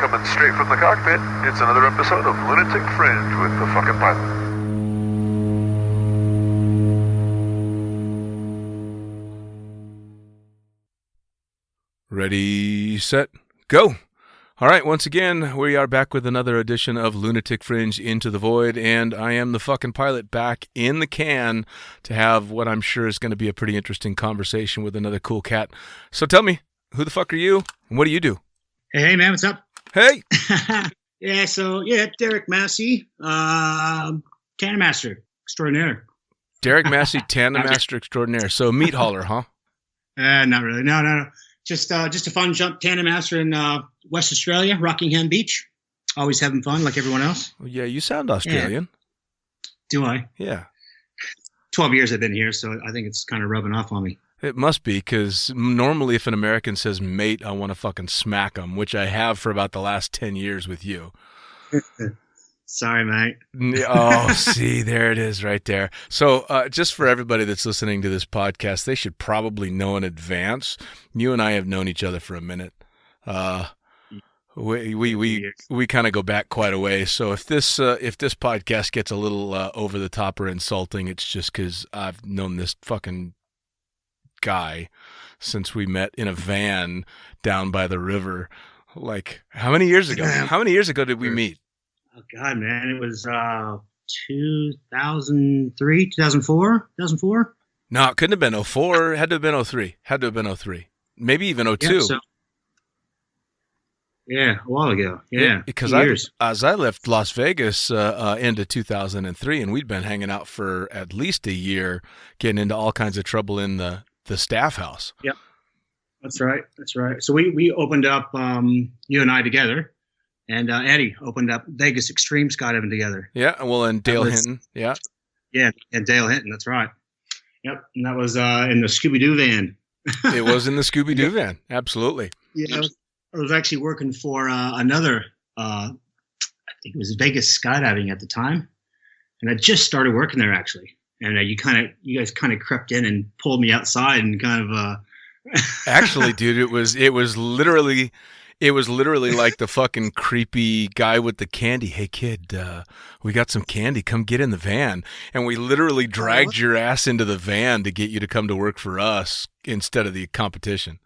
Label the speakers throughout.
Speaker 1: Coming straight from the cockpit, it's another episode of Lunatic Fringe with the fucking pilot.
Speaker 2: Ready, set, go. All right, once again, we are back with another edition of Lunatic Fringe Into the Void, and I am the fucking pilot back in the can to have what I'm sure is going to be a pretty interesting conversation with another cool cat. So tell me, who the fuck are you, and what do you do?
Speaker 3: Hey, man, what's up?
Speaker 2: Hey!
Speaker 3: Derick Massey, Tandem Master Extraordinaire.
Speaker 2: Derick Massey, Tandem Master Extraordinaire. So meat hauler, huh?
Speaker 3: Not really. No. Just a fun jump Tandem Master in West Australia, Rockingham Beach. Always having fun like everyone else.
Speaker 2: Well, yeah, you sound Australian.
Speaker 3: Yeah. Do I?
Speaker 2: Yeah.
Speaker 3: 12 years I've been here, so I think it's kind of rubbing off on me.
Speaker 2: It must be, because normally if an American says mate, I want to fucking smack them, which I have for about the last 10 years with you.
Speaker 3: Sorry, mate.
Speaker 2: Oh, see, there it is right there. So just for everybody that's listening to this podcast, they should probably know in advance. You and I have known each other for a minute. We kind of go back quite a way. So if this podcast gets a little over the top or insulting, it's just because I've known this fucking guy since we met in a van down by the river. Like, how many years ago? How many years ago did we meet?
Speaker 3: Oh, God, man. It was 2003, 2004?
Speaker 2: No, it couldn't have been 04. It had to have been 03. Maybe even 02.
Speaker 3: Yeah, a while ago. Yeah,
Speaker 2: because as I left Las Vegas end of 2003, and we'd been hanging out for at least a year, getting into all kinds of trouble in the staff house.
Speaker 3: Yep, that's right. So we opened up, you and I together, and Eddie opened up Vegas Extreme Skydiving together.
Speaker 2: Yeah, well, and Dale Hinton. Yeah,
Speaker 3: and Dale Hinton. That's right. Yep, and that was in the Scooby-Doo van.
Speaker 2: It was in the Scooby-Doo van. Absolutely.
Speaker 3: Yeah, I was actually working for another, I think it was Vegas Skydiving at the time, and I just started working there actually. And you guys kind of crept in and pulled me outside and kind of.
Speaker 2: Actually, dude, it was literally like the fucking creepy guy with the candy. Hey, kid, we got some candy. Come get in the van. And we literally dragged your ass into the van to get you to come to work for us instead of the competition.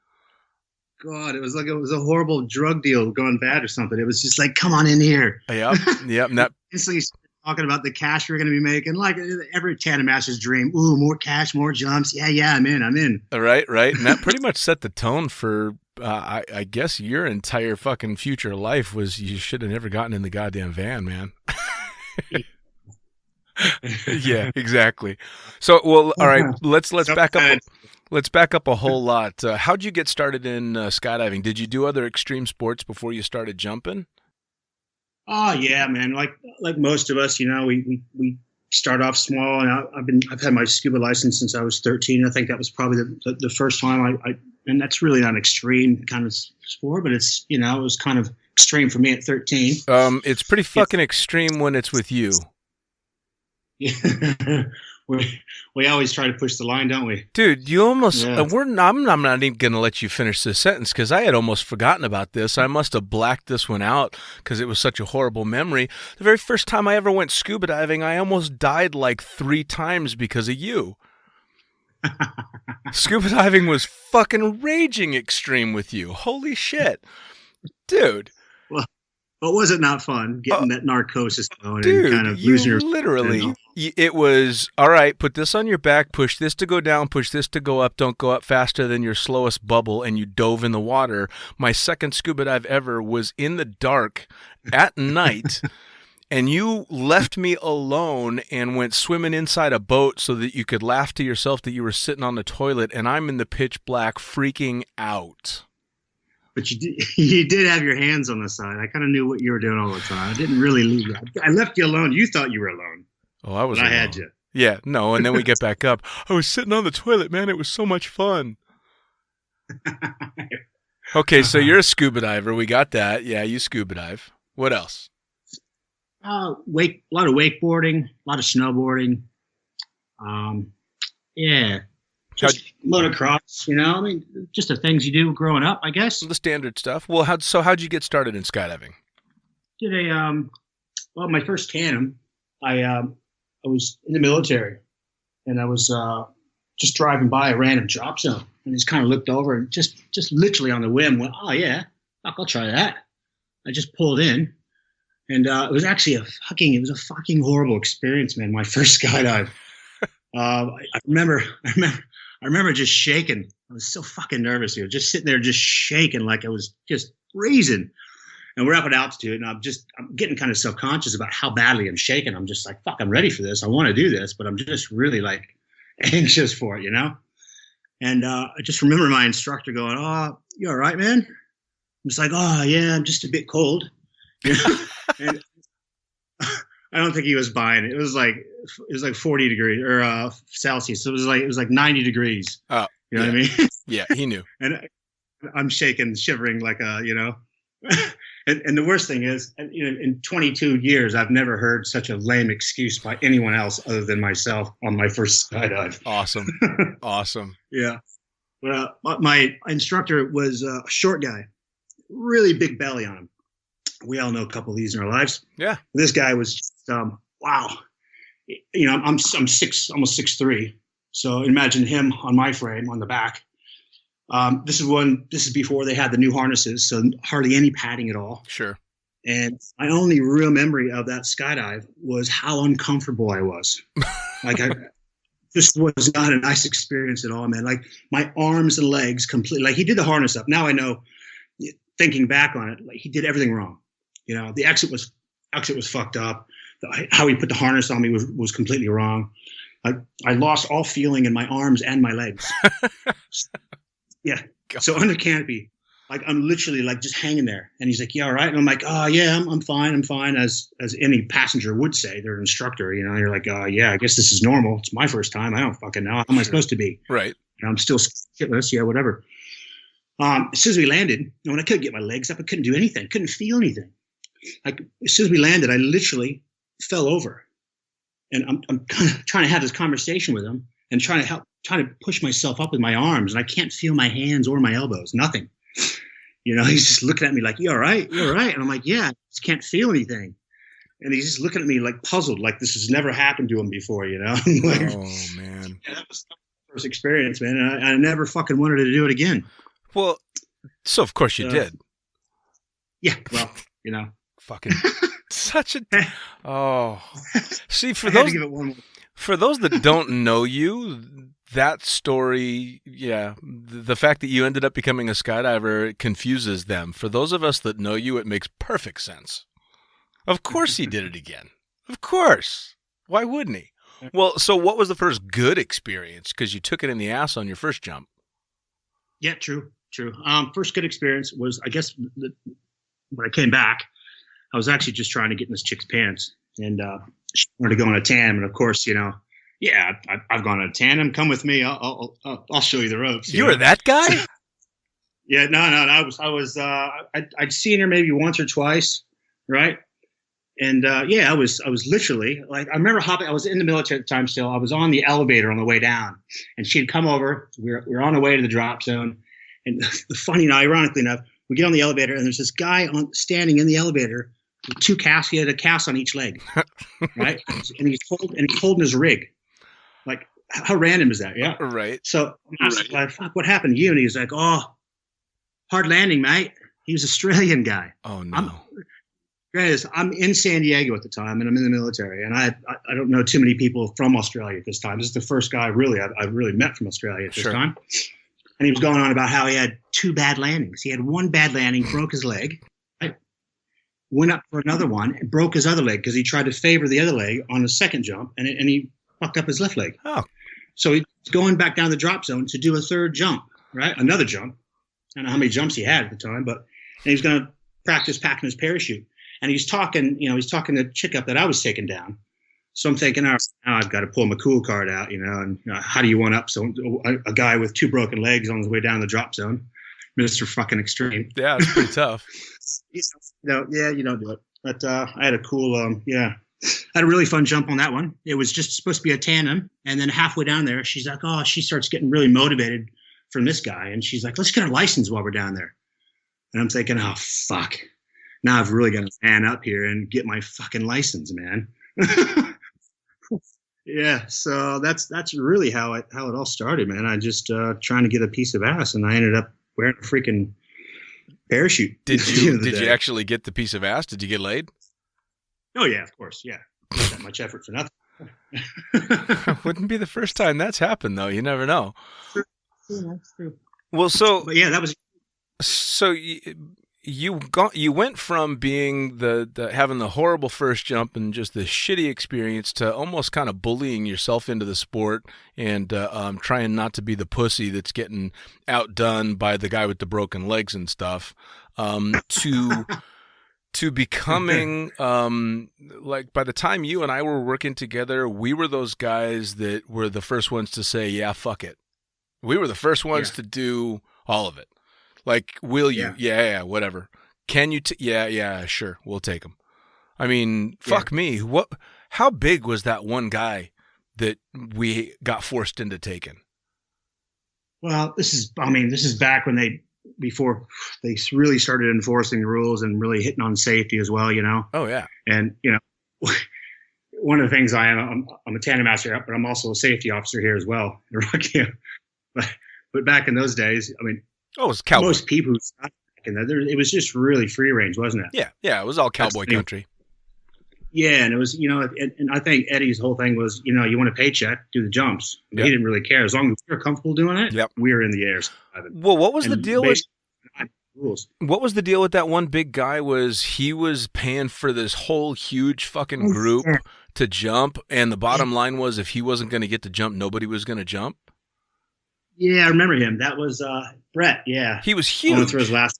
Speaker 3: God, it was like it was a horrible drug deal going bad or something. It was just like, come on in here.
Speaker 2: Yep. And that
Speaker 3: instantly talking about the cash we're going to be making, like every Tandem Master's dream. Ooh, more cash, more jumps. Yeah, I'm in.
Speaker 2: Right. And that pretty much set the tone for, I guess, your entire fucking future life was you should have never gotten in the goddamn van, man. Yeah, exactly. So, well, all right, let's back up. Let's back up a whole lot. How'd you get started in skydiving? Did you do other extreme sports before you started jumping?
Speaker 3: Oh yeah, man. Like most of us, we start off small, and I've had my scuba license since I was 13. I think that was probably the first time and that's really not an extreme kind of sport, but it's it was kind of extreme for me at 13.
Speaker 2: It's pretty fucking extreme when it's with you.
Speaker 3: Yeah. We always try to push the line, don't we?
Speaker 2: Dude, you almost... Yeah. I'm not even going to let you finish this sentence because I had almost forgotten about this. I must have blacked this one out because it was such a horrible memory. The very first time I ever went scuba diving, I almost died like 3 times because of you. Scuba diving was fucking raging extreme with you. Holy shit. Dude.
Speaker 3: But was it not fun getting that narcosis going
Speaker 2: dude,
Speaker 3: and kind of losing your...
Speaker 2: literally, it was, all right, put this on your back, push this to go down, push this to go up, don't go up faster than your slowest bubble, and you dove in the water. My second scuba dive ever was in the dark at night, and you left me alone and went swimming inside a boat so that you could laugh to yourself that you were sitting on the toilet, and I'm in the pitch black freaking out.
Speaker 3: But you did have your hands on the side. I kind of knew what you were doing all the time. I didn't really leave you. I left you alone. You thought you were alone.
Speaker 2: Oh, I was
Speaker 3: alone.
Speaker 2: I
Speaker 3: had you.
Speaker 2: Yeah, no, and then we get back up. I was sitting on the toilet, man. It was so much fun. Okay, so you're a scuba diver. We got that. Yeah, you scuba dive. What else?
Speaker 3: A lot of wakeboarding, a lot of snowboarding. Yeah. Just motocross, you know. I mean, just the things you do growing up, I guess.
Speaker 2: The standard stuff. Well, how'd you get started in skydiving?
Speaker 3: Did my first tandem. I was in the military, and I was just driving by a random drop zone, and just kind of looked over and just literally on the whim went, oh yeah, fuck, I'll try that. I just pulled in, and it was actually a fucking horrible experience, man. My first skydive. I remember just shaking. I was so fucking nervous, just sitting there, just shaking like I was just freezing. And we're up at altitude, and I'm getting kind of self-conscious about how badly I'm shaking. I'm just like, fuck, I'm ready for this. I want to do this, but I'm just really like anxious for it, you know? And I just remember my instructor going, oh, you all right, man? I'm just like, oh yeah, I'm just a bit cold. You know? And I don't think he was buying it. It was like 40 degrees or Celsius. So it was like 90 degrees.
Speaker 2: Oh,
Speaker 3: you know what I mean?
Speaker 2: Yeah, he knew.
Speaker 3: And I'm shaking, shivering like you know. And the worst thing is, you know, in 22 years, I've never heard such a lame excuse by anyone else other than myself on my first skydive. Awesome. Yeah. But my instructor was a short guy, really big belly on him. We all know a couple of these in our lives. Yeah. This guy was just, wow. You know, I'm almost 6'3". So imagine him on my frame on the back. This is before they had the new harnesses, so hardly any padding at all. Sure. And my only real memory of that skydive was how uncomfortable I was. Like this was not a nice experience at all, man. Like my arms and legs completely, like he did the harness up. Now I know, thinking back on it, like he did everything wrong. You know, the exit was fucked up. How he put the harness on me was completely wrong. I lost all feeling in my arms and my legs. Yeah. God. So under canopy, like I'm literally like just hanging there, and he's like, "Yeah, all right." And I'm like, "Oh yeah, I'm fine," as any passenger would say. They're an instructor, you know. And you're like, yeah, I guess this is normal. It's my first time. I don't fucking know. How am I supposed to be? Right. You know, I'm still shitless. Yeah, whatever. As soon as we landed, when I couldn't get my legs up, I couldn't do anything. Couldn't feel anything. Like as soon as we landed, I literally fell over, and I'm kind of trying to have this conversation with him and trying to push myself up with my arms, and I can't feel my hands or my elbows, nothing. You know, he's just looking at me like, you all right? You all right? And I'm like, yeah, I just can't feel anything. And he's just looking at me like puzzled, like this has never happened to him before, you know? Like, oh, man. Yeah, that was the first experience, man. And I never fucking wanted to do it again. Well, so of course you did. Yeah, well, you know. Fucking such a... Oh. See, for those that don't know you... That story, yeah, the fact that you ended up becoming a skydiver confuses them. For those of us that know you, it makes perfect sense. Of course he did it again. Of course. Why wouldn't he? Well, so what was the first good experience? Because you took it in the ass on your first jump. Yeah, true. First good experience was, I guess, when I came back, I was actually just trying to get in this chick's pants. And she wanted to go on a tandem. And, of course, you know, yeah, I've gone on a tandem. Come with me. I'll show you the ropes. You were that guy? Yeah, no. I'd seen her maybe once or twice, right? And yeah, I was literally like, I remember hopping. I was in the military at the time still. I was on the elevator on the way down, and she'd come over. We were on the way to the drop zone, and ironically enough, we get on the elevator, and there's this guy standing in the elevator with two casts. He had a cast on each leg, right? And he's holding his rig. Like, how random is that? Yeah. Right. So I was like, fuck, what happened to you? And he's like, oh, hard landing, mate. He was an Australian guy. Oh, no. I'm in San Diego at the time, and I'm in the military. And I don't know too many people from Australia at this time. This is the first guy I've really met from Australia at this time. And he was going on about how he had two bad landings. He had one bad landing, broke his leg. Right? Went up for another one and broke his other leg because he tried to favor the other leg on the second jump, and he fucked up his left leg. Oh. So he's going back down the drop zone to do a third jump, right? Another jump. I don't know how many jumps he had at the time, but he's going to practice packing his parachute. And he's talking the chick up that I was taking down. So I'm thinking, all right, now I've got to pull my cool card out, you know, and how do you one up a guy with two broken legs on his way down the drop zone? Mr. fucking Extreme. Yeah, it's pretty tough. You don't do it. But I had a cool, I had a really fun jump on that one. It was just supposed to be a tandem. And then halfway down there, she's like, oh, she starts getting really motivated from this guy. And she's like, let's get our license while we're down there. And I'm thinking, oh, fuck. Now I've really got to man up here and get my fucking license, man. Yeah. So that's really how it all started, man. I just trying to get a piece of ass, and I ended up wearing a freaking parachute.
Speaker 2: Did you actually get the piece of ass? Did you get laid?
Speaker 3: Oh yeah, of course. Yeah. Not that much effort for nothing.
Speaker 2: Wouldn't be the first time that's happened, though. You never know.
Speaker 3: Yeah, that's true.
Speaker 2: Well,
Speaker 3: but yeah, that was.
Speaker 2: So you went from being the having the horrible first jump and just the shitty experience to almost kind of bullying yourself into the sport and trying not to be the pussy that's getting outdone by the guy with the broken legs and stuff. To becoming like by the time you and I were working together, we were those guys that were the first ones to say, yeah, fuck it. We were the first ones to do all of it. Like, will you? Yeah, whatever. Can you? Yeah, sure. We'll take them. I mean, fuck me. How big was that one guy that we got forced into taking?
Speaker 3: Well, this is back when before they really started enforcing the rules and really hitting on safety as well, you know?
Speaker 2: Oh, yeah.
Speaker 3: And, you know, one of the things I'm a tandem master, but I'm also a safety officer here as well. But back in those days, I mean,
Speaker 2: it was cowboy.
Speaker 3: Most people who stopped back in there, it was just really free range, wasn't it?
Speaker 2: Yeah, it was all cowboy country.
Speaker 3: Yeah, and it was, you know, and I think Eddie's whole thing was, you know, you want a paycheck, do the jumps. He didn't really care. As long as we were comfortable doing it, we were in the air.
Speaker 2: Well, what was the deal with
Speaker 3: rules?
Speaker 2: What was the deal with that one big guy? Was he was paying for this whole huge fucking group to jump, and the bottom line was if he wasn't going to get to jump, nobody was going to jump?
Speaker 3: Yeah, I remember him. That was Brett. Yeah,
Speaker 2: he was huge.
Speaker 3: For his last,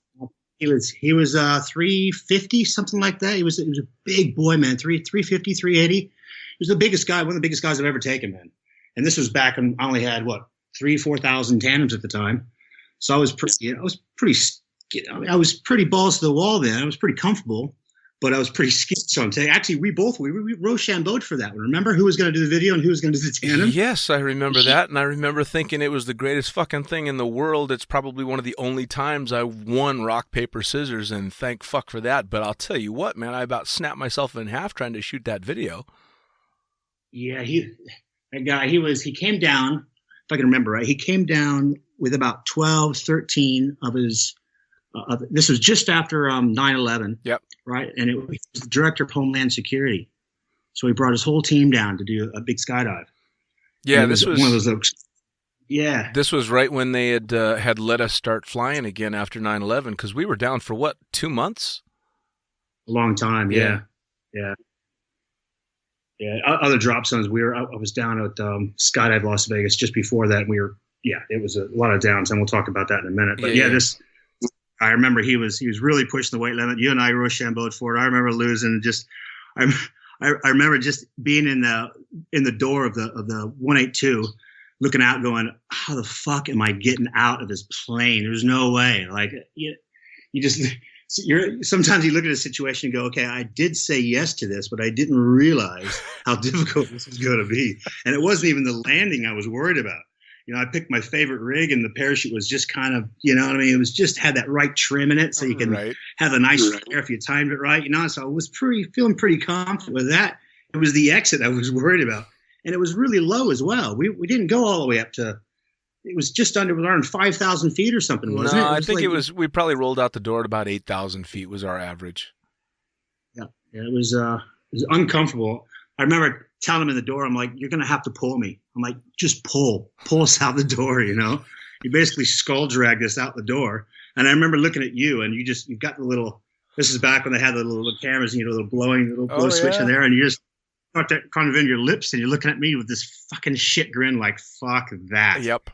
Speaker 3: he was 350, something like that. He was a big boy, man. 350, 380. He was the biggest guy, one of the biggest guys I've ever taken, man. And this was back when I only had 4,000 tandems at the time. So I was pretty balls to the wall then. I was pretty comfortable, but I was pretty scared. Actually, we Rochambeau'd for that one. Remember who was going to do the video and who was going to do the tandem?
Speaker 2: Yes, I remember that. And I remember thinking it was the greatest fucking thing in the world. It's probably one of the only times I won rock, paper, scissors, and thank fuck for that. But I'll tell you what, man, I about snapped myself in half trying to shoot that video. Yeah, that guy, he came down, if I can remember right, he came down with about 12, 13 of his, this was just after 9/11. Yep. Right. And it was the director of Homeland Security. So he brought his whole team down to do a big skydive. Yeah, this was one of those. Yeah. This was right when they had let us start flying again after 9/11, because we were down for 2 months? A long time. Yeah. Other drop zones. I was down at Skydive Las Vegas just before that. It was a lot of downtime. We'll talk about that in a minute. But I remember he was really pushing the weight limit. You and I Rochambeau'd for it. I remember losing. I remember just being in the door of the 182, looking out, going, "How the fuck am I getting out of this plane? There's no way." Like sometimes you look at a situation and go, "Okay, I did say yes to this, but I didn't realize how difficult this was going to be." And it wasn't even the landing I was worried about. You know, I picked my favorite rig, and the parachute was just kind of, you know what I mean? It was just had that right trim in it, so you can have a nice flare if you timed it right, you know? So I was feeling pretty confident with that. It was the exit I was worried about. And it was really low as well. We didn't go all the way up to, it was just under around 5,000 feet or something, wasn't it? I think we probably rolled out the door at about 8,000 feet was our average. Yeah, it was uncomfortable. I remember telling him in the door, I'm like, "You're going to have to pull me." I'm like, "Just pull us out the door." You know, you basically skull dragged us out the door. And I remember looking at you, and you've got the little, this is back when they had the little cameras, you know, the blow switch in there. And you just got that kind of in your lips, and you're looking at me with this fucking shit grin, like, "Fuck that." Yep.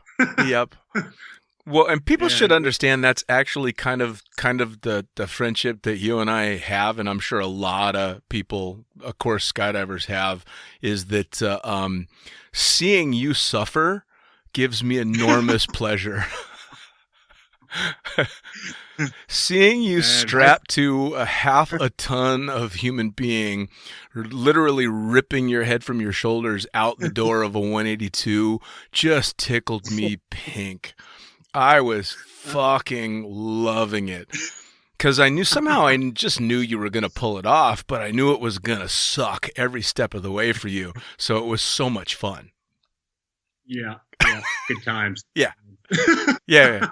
Speaker 2: Well, and people should understand that's actually kind of the friendship that you and I have, and I'm sure a lot of people, of course, skydivers have, is that seeing you suffer gives me enormous pleasure. Seeing you
Speaker 3: And
Speaker 2: strapped to a half a ton of human being, literally ripping your head from your shoulders out the door of a 182, just tickled me pink. I was fucking loving it. Because I knew somehow I just knew you were going to pull it off, but I knew it was going to suck every step of the way for you. So it was so much fun.
Speaker 3: yeah, good times.
Speaker 2: Yeah. Yeah.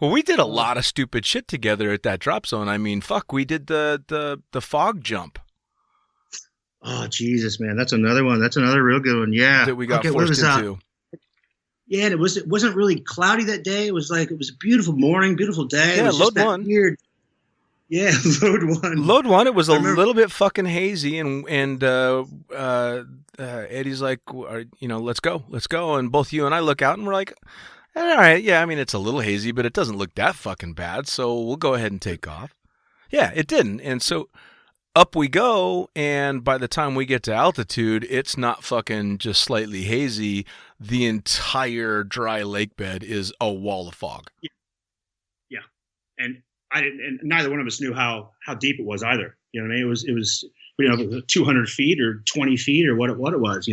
Speaker 2: Well, we did a lot of stupid shit together at that drop zone. I mean, fuck, we did the fog jump.
Speaker 3: Oh, Jesus, man. That's another one. That's another real good one. Yeah.
Speaker 2: That we got forced into.
Speaker 3: Yeah, and it wasn't really cloudy that day. It was a beautiful morning, beautiful day.
Speaker 2: Yeah,
Speaker 3: it was
Speaker 2: load
Speaker 3: just
Speaker 2: one.
Speaker 3: Weird. Yeah, load one.
Speaker 2: Load one. It was a little bit fucking hazy, and Eddie's like, let's go. And both you and I look out, and we're like, all right, yeah. I mean, it's a little hazy, but it doesn't look that fucking bad. So we'll go ahead and take off. Yeah, it didn't, and so up we go. And by the time we get to altitude, it's not fucking just slightly hazy. The entire dry lake bed is a wall of fog.
Speaker 3: Yeah, and neither one of us knew how deep it was either. You know what I mean? It was 200 feet or 20 feet or what it was,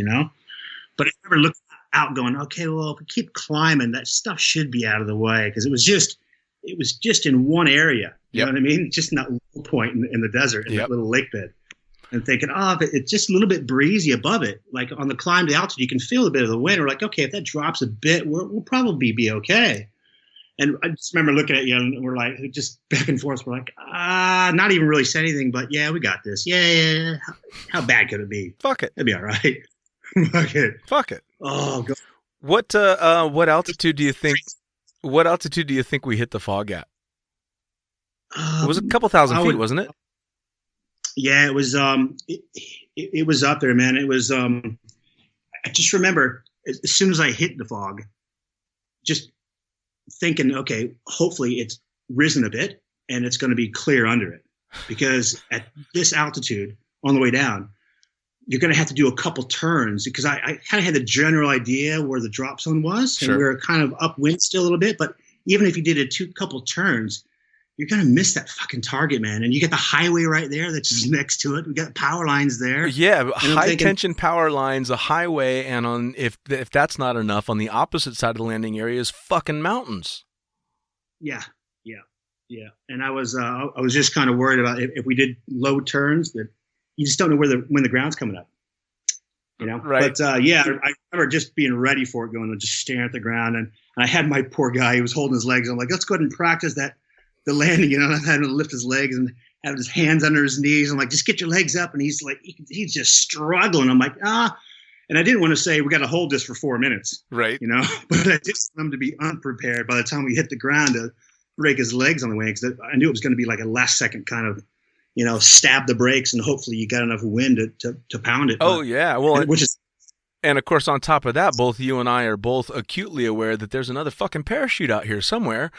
Speaker 3: But I never looked out going, okay, well, if we keep climbing, that stuff should be out of the way, because it was just in one area. You know what I mean? Just in that little point in the desert, in that little lake bed. And thinking, it's just a little bit breezy above it. Like on the climb to altitude, you can feel a bit of the wind. We're like, okay, if that drops a bit, we'll probably be okay. And I just remember looking at you, and we're like, just back and forth. We're like, not even really said anything, but yeah, we got this. Yeah. How bad could it be?
Speaker 2: Fuck it.
Speaker 3: It'd be all right. Fuck it. Oh, God.
Speaker 2: What altitude do you think? What altitude do you think we hit the fog at? It was a couple thousand feet, wasn't it?
Speaker 3: Yeah, it was. It was up there, man. It was. I just remember as soon as I hit the fog, just thinking, okay, hopefully it's risen a bit and it's going to be clear under it, because at this altitude on the way down, you're going to have to do a couple turns, because I kind of had the general idea where the drop zone was.
Speaker 2: Sure.
Speaker 3: And we were kind of upwind still a little bit, but even if you did couple turns, you're going to miss that fucking target, man. And you get the highway right there that's just next to it. We got power lines there.
Speaker 2: Yeah, high tension power lines, a highway, and if that's not enough, on the opposite side of the landing area is fucking mountains.
Speaker 3: Yeah. And I was just kind of worried about if we did low turns, that you just don't know when the ground's coming up.
Speaker 2: Right.
Speaker 3: But I remember just being ready for it, going and just staring at the ground. And I had my poor guy, he was holding his legs. I'm like, let's go ahead and practice the landing, and I had him lift his legs and have his hands under his knees. I'm like, just get your legs up. And he's like, he's just struggling. I'm like, and I didn't want to say we got to hold this for 4 minutes,
Speaker 2: right?
Speaker 3: But I just want him to be unprepared by the time we hit the ground to break his legs on the way, because I knew it was going to be like a last second kind of, stab the brakes, and hopefully you got enough wind to pound it.
Speaker 2: Oh, yeah. Well, and of course, on top of that, both you and I are both acutely aware that there's another fucking parachute out here somewhere.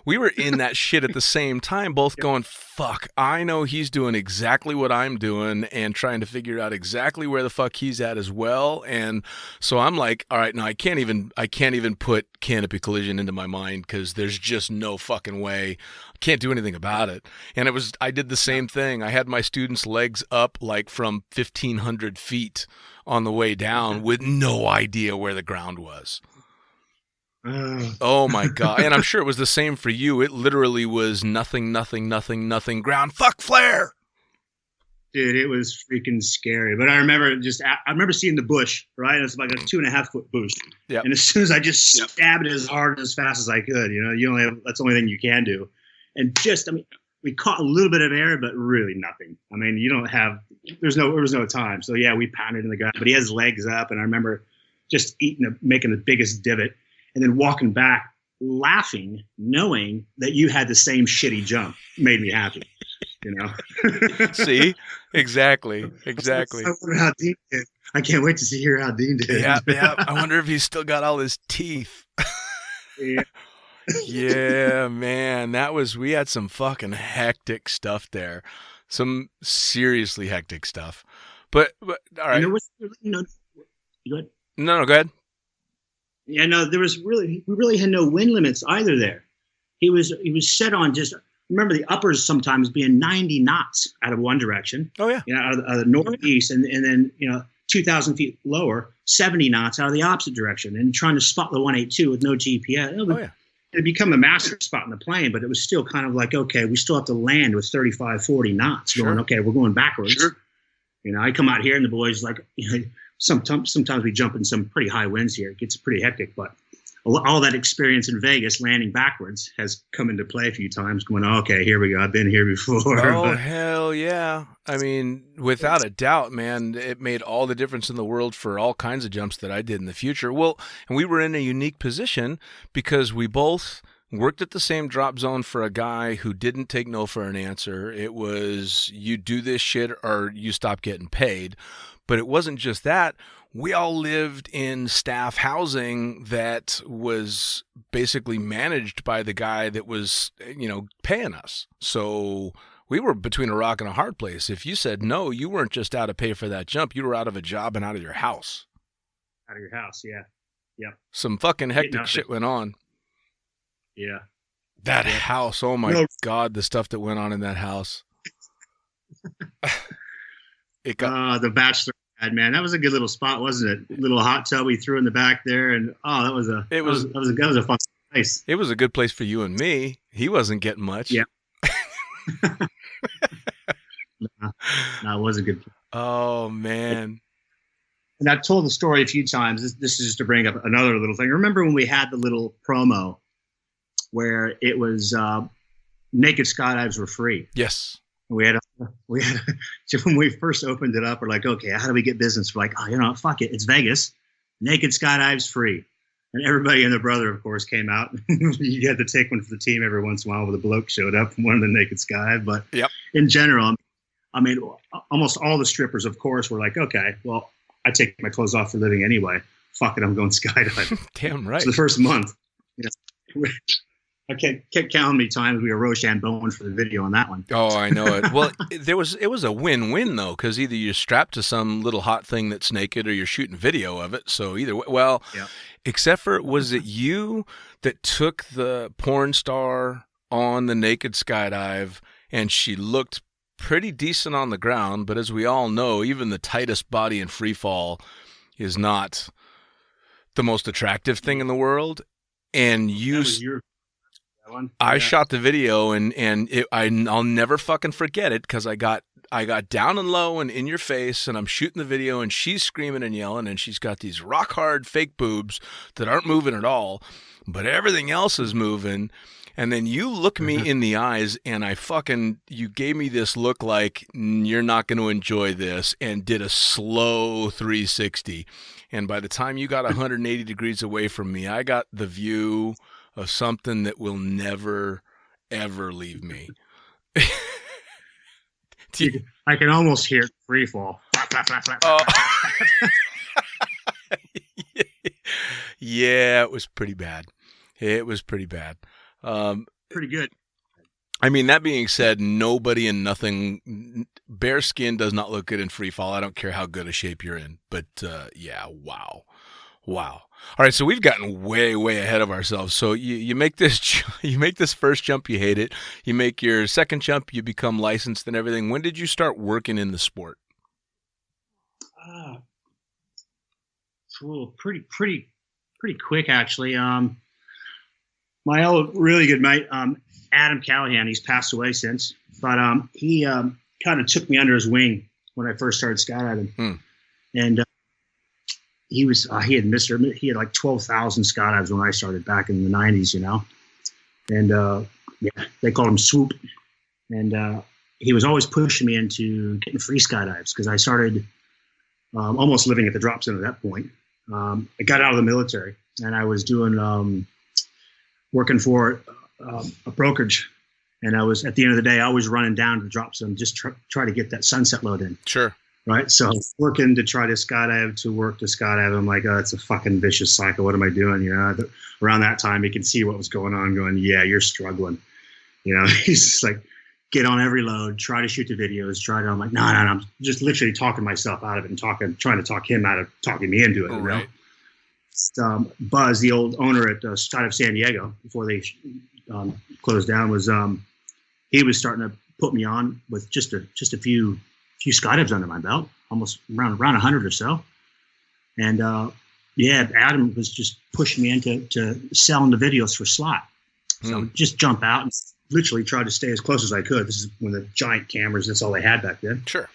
Speaker 2: We were in that shit at the same time, both going, fuck, I know he's doing exactly what I'm doing and trying to figure out exactly where the fuck he's at as well. And so I'm like, all right, no, I can't even put canopy collision into my mind, because there's just no fucking way. I can't do anything about it. And I did the same thing. I had my students' legs up like from 1,500 feet on the way down with no idea where the ground was. Oh my God. And I'm sure it was the same for you. It literally was nothing ground. Fuck flare.
Speaker 3: Dude, it was freaking scary. But I remember seeing the bush, right? It's like a 2.5 foot bush.
Speaker 2: Yep.
Speaker 3: And as soon as I just stabbed it as hard and as fast as I could, that's the only thing you can do. And we caught a little bit of air, but really nothing. I mean, there was no time. So yeah, we pounded in the ground, but he has his legs up. And I remember just making the biggest divot, and then walking back, laughing, knowing that you had the same shitty jump, made me happy.
Speaker 2: See, exactly.
Speaker 3: I wonder how Dean did. I can't wait to hear how Dean did.
Speaker 2: Yeah. I wonder if he's still got all his teeth.
Speaker 3: Yeah.
Speaker 2: Yeah, man, we had some fucking hectic stuff there, some seriously hectic stuff. But all right.
Speaker 3: Go ahead.
Speaker 2: No, go ahead.
Speaker 3: Yeah, no, we really had no wind limits either there. he was set on just, remember the uppers sometimes being 90 knots out of one direction.
Speaker 2: Oh yeah.
Speaker 3: Out of the northeast, and then 2,000 feet lower, 70 knots out of the opposite direction, and trying to spot the 182 with no GPS. It become a master spot in the plane, but it was still kind of like, okay, we still have to land with 35, 40 knots.
Speaker 2: Sure.
Speaker 3: Going, okay, we're going backwards.
Speaker 1: Sure.
Speaker 3: I come out here and the boys like, sometimes we jump in some pretty high winds here. It gets pretty hectic, but all that experience in Vegas landing backwards has come into play a few times. Going, okay, here we go. I've been here before.
Speaker 2: Oh, hell yeah. I mean, without a doubt, man, it made all the difference in the world for all kinds of jumps that I did in the future. Well, and we were in a unique position because we both worked at the same drop zone for a guy who didn't take no for an answer. It was, you do this shit or you stop getting paid. But it wasn't just that. We all lived in staff housing that was basically managed by the guy that was, paying us. So we were between a rock and a hard place. If you said no, you weren't just out of pay for that jump. You were out of a job and out of your house.
Speaker 3: Out of your house, yeah. Yep.
Speaker 2: Some fucking hectic shit went on.
Speaker 3: Yeah.
Speaker 2: That house, oh my God, the stuff that went on in that house.
Speaker 3: The Bachelor. Man, that was a good little spot, wasn't it? Little hot tub we threw in the back there, and that was a fun place.
Speaker 2: It was a good place for you and me. He wasn't getting much.
Speaker 3: Yeah. No, it was a good place.
Speaker 2: Oh man.
Speaker 3: And I've told the story a few times. This is just to bring up another little thing. Remember when we had the little promo where it was naked skydives were free?
Speaker 2: Yes.
Speaker 3: We had when we first opened it up, we're like, okay, how do we get business? We're like, fuck it. It's Vegas. Naked skydives free. And everybody and their brother, of course, came out. You had to take one for the team every once in a while when the bloke showed up from one of the naked skydive. But in general, I mean, almost all the strippers, of course, were like, okay, well, I take my clothes off for a living anyway. Fuck it, I'm going skydiving.
Speaker 2: Damn right.
Speaker 3: So the first month. I can't count how many times we were Rochambeau for the video on that one.
Speaker 2: Oh, I know it. Well, it was a win-win though, because either you're strapped to some little hot thing that's naked, or you're shooting video of it. So either way, except for, was it you that took the porn star on the naked skydive, and she looked pretty decent on the ground, but as we all know, even the tightest body in free fall is not the most attractive thing in the world, and you. I shot the video and I'll never fucking forget it, because I got down and low and in your face, and I'm shooting the video and she's screaming and yelling, and she's got these rock hard fake boobs that aren't moving at all, but everything else is moving. And then you look me in the eyes and you gave me this look like you're not going to enjoy this, and did a slow 360. And by the time you got 180 degrees away from me, I got the view of something that will never, ever leave me.
Speaker 3: I can almost hear free fall.
Speaker 2: Yeah, it was pretty bad. Pretty good. I mean, that being said, nobody and nothing, bare skin does not look good in free fall. I don't care how good a shape you're in. But wow. All right, so we've gotten way, way ahead of ourselves. So you make this first jump, you hate it. You make your second jump, you become licensed and everything. When did you start working in the sport?
Speaker 3: Pretty quick, actually. My old really good mate, Adam Callahan, he's passed away since, but he kind of took me under his wing when I first started skydiving, and he had like 12,000 skydives when I started back in the 90s, and they called him Swoop, and he was always pushing me into getting free skydives, because I started almost living at the drop zone at that point. I got out of the military, and I was doing working for a brokerage, and I was, at the end of the day, I was running down to the drop zone, just try to get that sunset load in.
Speaker 2: Sure.
Speaker 3: Right. So working to try to skydive to work to skydive. I'm like, it's a fucking vicious cycle. What am I doing? Around that time, you can see what was going on, going, yeah, you're struggling. He's just like, get on every load, try to shoot the videos, I'm like, no, I'm just literally talking myself out of it and trying to talk him out of talking me into it.
Speaker 2: Right.
Speaker 3: Buzz, the old owner at Skydive San Diego, before they closed down was he was starting to put me on with just a few skydives under my belt, almost around 100 or so. And Adam was just pushing me into selling the videos for slot. So I would just jump out and literally try to stay as close as I could. This is when the giant cameras, that's all they had back then.
Speaker 2: Sure.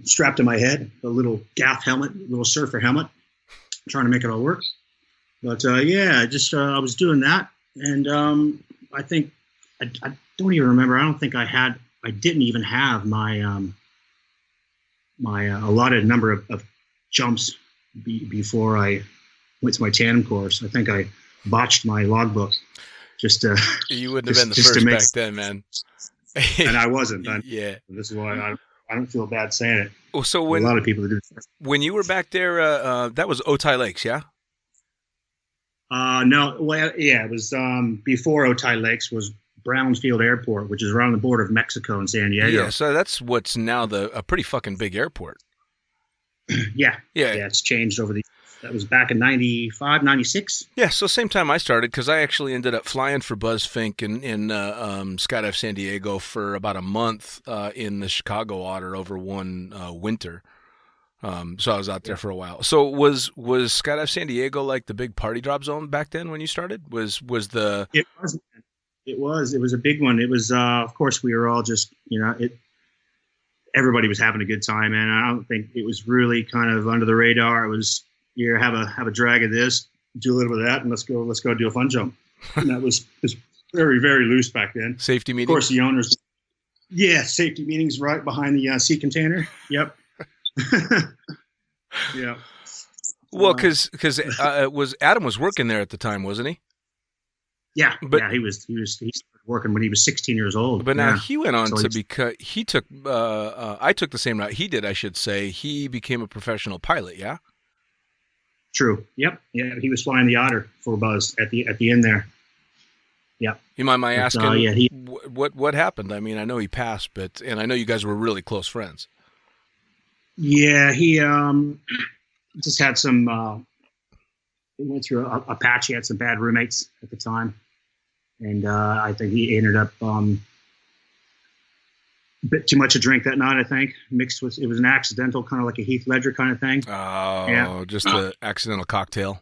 Speaker 3: Strapped to my head, a little gaff helmet, little surfer helmet, trying to make it all work. But I was doing that. And I think, I don't even remember. I don't think I didn't even have my my allotted number of jumps before I went to my tandem course. I think I botched my logbook.
Speaker 2: You wouldn't have been the first back then, man.
Speaker 3: And I wasn't.
Speaker 2: Yeah.
Speaker 3: This is why I don't feel bad saying it.
Speaker 2: Well, so
Speaker 3: a lot of people do.
Speaker 2: When you were back there, that was Otay Lakes, yeah?
Speaker 3: No. Well, yeah, it was before Otay Lakes was Brownsfield Airport, which is around the border of Mexico and San Diego.
Speaker 2: Yeah, so that's what's now a pretty fucking big airport.
Speaker 3: Yeah. It's changed over that was back in 95, 96.
Speaker 2: Yeah, so same time I started, because I actually ended up flying for Buzz Fink in Skydive San Diego for about a month in the Chicago water over one winter. So I was out there for a while. So was Skydive San Diego like the big party drop zone back then when you started? It was a big one. It was of course we were all just everybody was having a good time, and I don't think it was really kind of under the radar. It was have a drag of this, do a little bit of that, and let's go do a fun jump. And that was very, very loose back then. Safety meetings.
Speaker 3: Of course, the owners. Yeah, safety meetings right behind the sea container. Yep. Yeah.
Speaker 2: Well, because Adam was working there at the time, wasn't he?
Speaker 3: Yeah, he started working when he was 16 years old.
Speaker 2: But now he went on because he took I took the same route he did, I should say. He became a professional pilot, yeah?
Speaker 3: True. Yep. Yeah, he was flying the Otter for Buzz at the end there. Yep.
Speaker 2: You mind my asking what happened? I mean, I know he passed, and I know you guys were really close friends.
Speaker 3: Yeah, he just had some he went through a patch. He had some bad roommates at the time. And I think he ended up a bit too much to drink that night, I think, mixed with, it was an accidental, kind of like a Heath Ledger kind of thing.
Speaker 2: Oh, yeah. Just an accidental cocktail.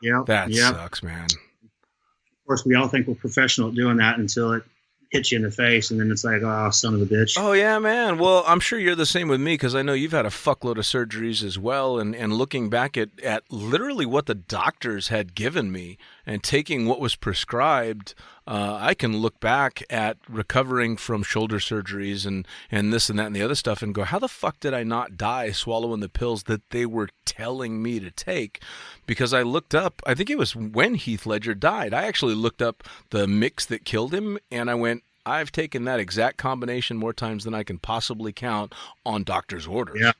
Speaker 3: Yeah.
Speaker 2: That sucks, man.
Speaker 3: Of course, we all think we're professional at doing that until it hits you in the face, and then it's like, oh, son of a bitch.
Speaker 2: Oh, yeah, man. Well, I'm sure you're the same with me, because I know you've had a fuckload of surgeries as well, and looking back at literally what the doctors had given me and taking what was prescribed, I can look back at recovering from shoulder surgeries and this and that and the other stuff and go, how the fuck did I not die swallowing the pills that they were telling me to take? Because I looked up, I think it was when Heath Ledger died, I actually looked up the mix that killed him, and I went, I've taken that exact combination more times than I can possibly count on doctor's orders.
Speaker 3: Yeah.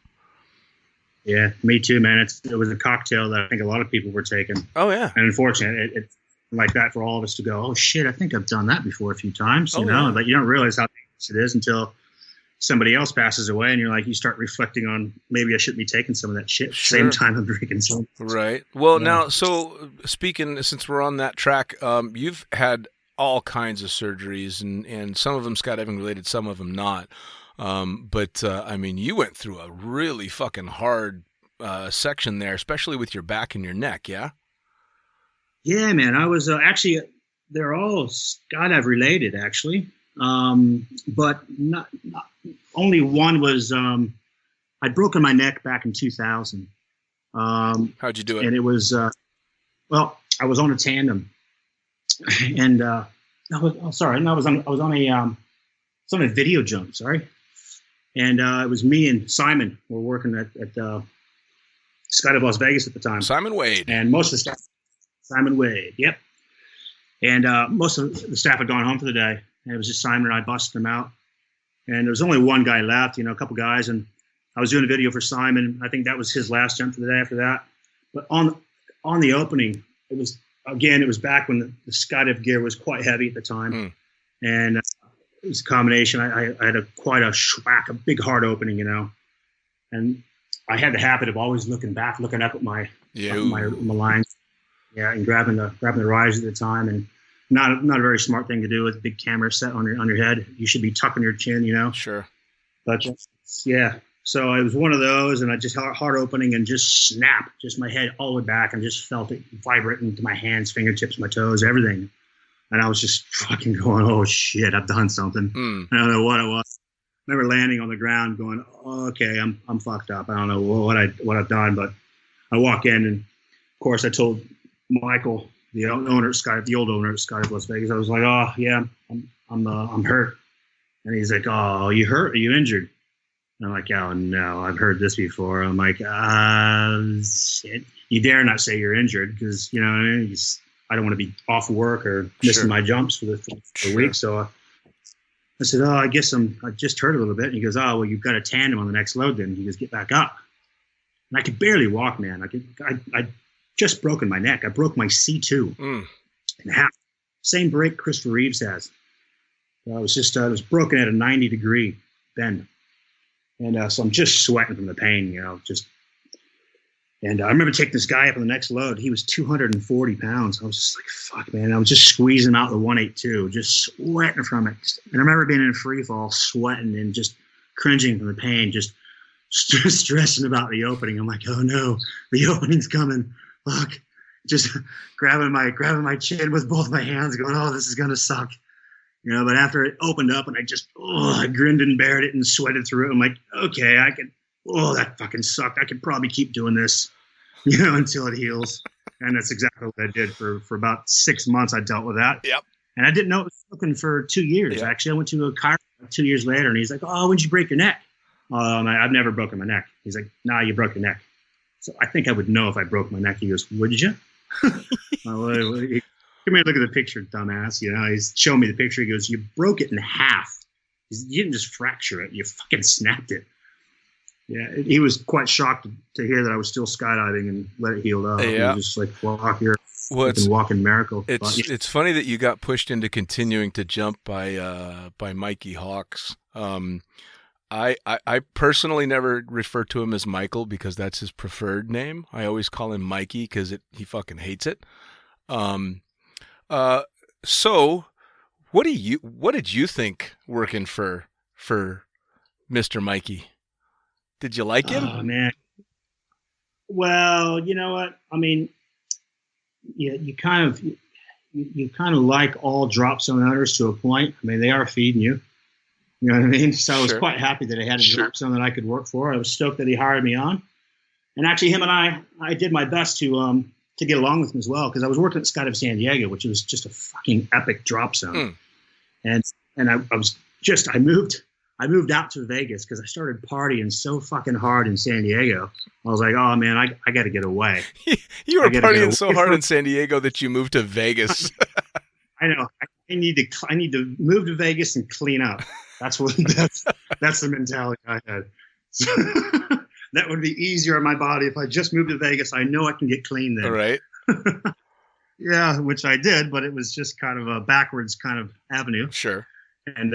Speaker 3: Yeah, me too, man. It was a cocktail that I think a lot of people were taking.
Speaker 2: Oh, yeah.
Speaker 3: And unfortunately, it's like that for all of us to go, oh, shit, I think I've done that before a few times, you know?
Speaker 2: Yeah.
Speaker 3: But you don't realize how dangerous it is until somebody else passes away, and you're like, you start reflecting on, maybe I shouldn't be taking some of that shit.
Speaker 2: Sure.
Speaker 3: Same time I'm drinking some.
Speaker 2: Right. Well, now, so speaking, since we're on that track, you've had all kinds of surgeries, and some of them skydiving related, some of them not. But I mean, you went through a really fucking hard section there, especially with your back and your neck, yeah?
Speaker 3: Yeah, man. I was actually, they're all skydive related, actually. But not only one was, I'd broken my neck back in 2000.
Speaker 2: How'd you do it?
Speaker 3: And it was, well, I was on a tandem, and I was on a video jump. Sorry, and it was me and Simon were working at Skydive Las Vegas at the time.
Speaker 2: Simon Wade.
Speaker 3: And most of the staff, Simon Wade. Yep. And most of the staff had gone home for the day, and it was just Simon and I busting them out. And there was only one guy left, a couple guys, and I was doing a video for Simon. I think that was his last jump for the day after that. But on the opening, it was back when the skydive gear was quite heavy at the time. And it was a combination. I had quite a schwack, a big hard opening, and I had the habit of always looking up at my lines, and grabbing the rise at the time. And not a very smart thing to do with a big camera set on your head. You should be tucking your chin, you know.
Speaker 2: Sure.
Speaker 3: But yeah, so it was one of those, and I just heart opening and just snap, just my head all the way back, and just felt it vibrate into my hands, fingertips, my toes, everything. And I was just fucking going, oh shit, I've done something. I don't know what it was. I remember landing on the ground, going, oh, okay, I'm fucked up. I don't know what I've done, but I walk in, and of course I told Michael, the old owner at Skydiver Las Vegas. I was like, oh yeah, I'm hurt. And he's like, oh, you hurt? Are you injured? And I'm like, oh no, I've heard this before. I'm like, shit. You dare not say you're injured, because, you know, I don't want to be off work or missing my jumps for the week. So I said, oh, I guess I just hurt a little bit. And he goes, oh, well, you've got a tandem on the next load then. He goes, get back up. And I could barely walk, man. I just broken my neck. I broke my C2 in half. Same break Christopher Reeves has. I was broken at a 90-degree bend. And so I'm just sweating from the pain, you know, and I remember taking this guy up on the next load. He was 240 pounds. I was just like, fuck, man. I was just squeezing out the 182, just sweating from it. And I remember being in free fall, sweating and just cringing from the pain, just stressing about the opening. I'm like, oh no, the opening's coming. Fuck. Just grabbing my chin with both my hands, going, oh, this is going to suck. You know, but after it opened up and I grinned and bared it and sweated through it, I'm like, okay, that fucking sucked. I could probably keep doing this, you know, until it heals. And that's exactly what I did for about 6 months. I dealt with that.
Speaker 2: Yep.
Speaker 3: And I didn't know it was broken for 2 years. Yep. Actually, I went to a chiropractor 2 years later, and he's like, oh, when'd you break your neck? I've never broken my neck. He's like, nah, you broke your neck. So I think I would know if I broke my neck. He goes, would you? Come here, look at the picture, dumbass. You know, he's showing me the picture. He goes, you broke it in half. You didn't just fracture it. You fucking snapped it. Yeah, he was quite shocked to hear that I was still skydiving and let it heal up. Yeah. He was just like, well, you're a walking miracle.
Speaker 2: It's funny that you got pushed into continuing to jump by Mikey Hawks. I personally never refer to him as Michael because that's his preferred name. I always call him Mikey because he fucking hates it. So what did you think working for Mr. Mikey? Did you like him?
Speaker 3: Oh man. Well, you know what? I mean, you kind of like all drop zone owners to a point. I mean, they are feeding you. You know what I mean? So I was quite happy that I had a drop zone that I could work for. I was stoked that he hired me on. And actually, him and I did my best to get along with him as well, because I was working at Skydive San Diego, which was just a fucking epic drop zone. And I moved out to Vegas because I started partying so fucking hard in San Diego. I was like, oh man, I got to get away.
Speaker 2: You were partying so hard in San Diego that you moved to Vegas.
Speaker 3: I know. I need to move to Vegas and clean up. That's the mentality I had. So, that would be easier on my body if I just moved to Vegas. I know I can get clean there.
Speaker 2: Right.
Speaker 3: Yeah, which I did, but it was just kind of a backwards kind of avenue.
Speaker 2: Sure.
Speaker 3: And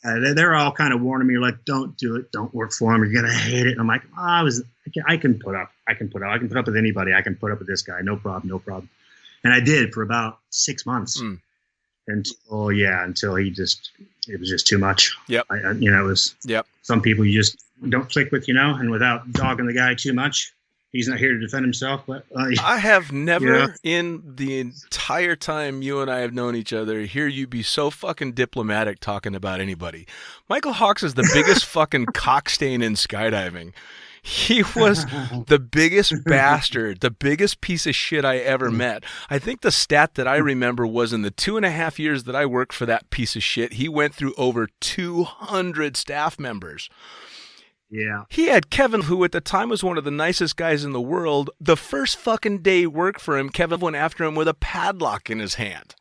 Speaker 3: they're all kind of warning me, like, don't do it. Don't work for him. You're going to hate it. And I'm like, I can put up. I can put up with anybody. I can put up with this guy. No problem. And I did for about 6 months. Until it was just too much. Yep. It was, some people you just don't click with, and without dogging the guy too much. He's not here to defend himself, but
Speaker 2: I have never in the entire time you and I have known each other hear you be so fucking diplomatic talking about anybody. Michael Hawks is the biggest fucking cockstain in skydiving. He was the biggest bastard, the biggest piece of shit I ever met. I think the stat that I remember was in the 2.5 years that I worked for that piece of shit, he went through over 200 staff members.
Speaker 3: Yeah.
Speaker 2: He had Kevin, who at the time was one of the nicest guys in the world. The first fucking day he worked for him, Kevin went after him with a padlock in his hand.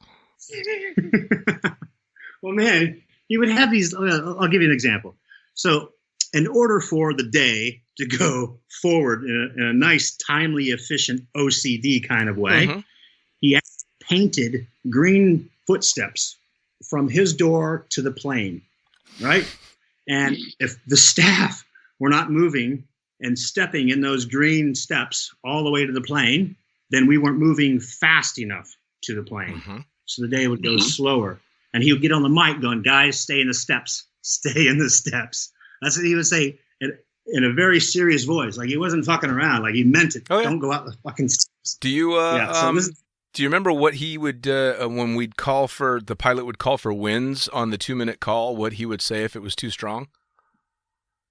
Speaker 3: Well, man, he would have these. I'll give you an example. So in order for the day to go forward in a nice, timely, efficient OCD kind of way, he painted green footsteps from his door to the plane, right? And if the staff were not moving and stepping in those green steps all the way to the plane, then we weren't moving fast enough to the plane. so the day would go slower. And he would get on the mic going, "Guys, stay in the steps. Stay in the steps." That's what he would say in a very serious voice. Like he wasn't fucking around. Like he meant it.
Speaker 2: Oh, yeah.
Speaker 3: Don't go out the fucking steps.
Speaker 2: Do you do you remember what he would when we'd call for the pilot would call for winds on the 2-minute call? What he would say if it was too strong?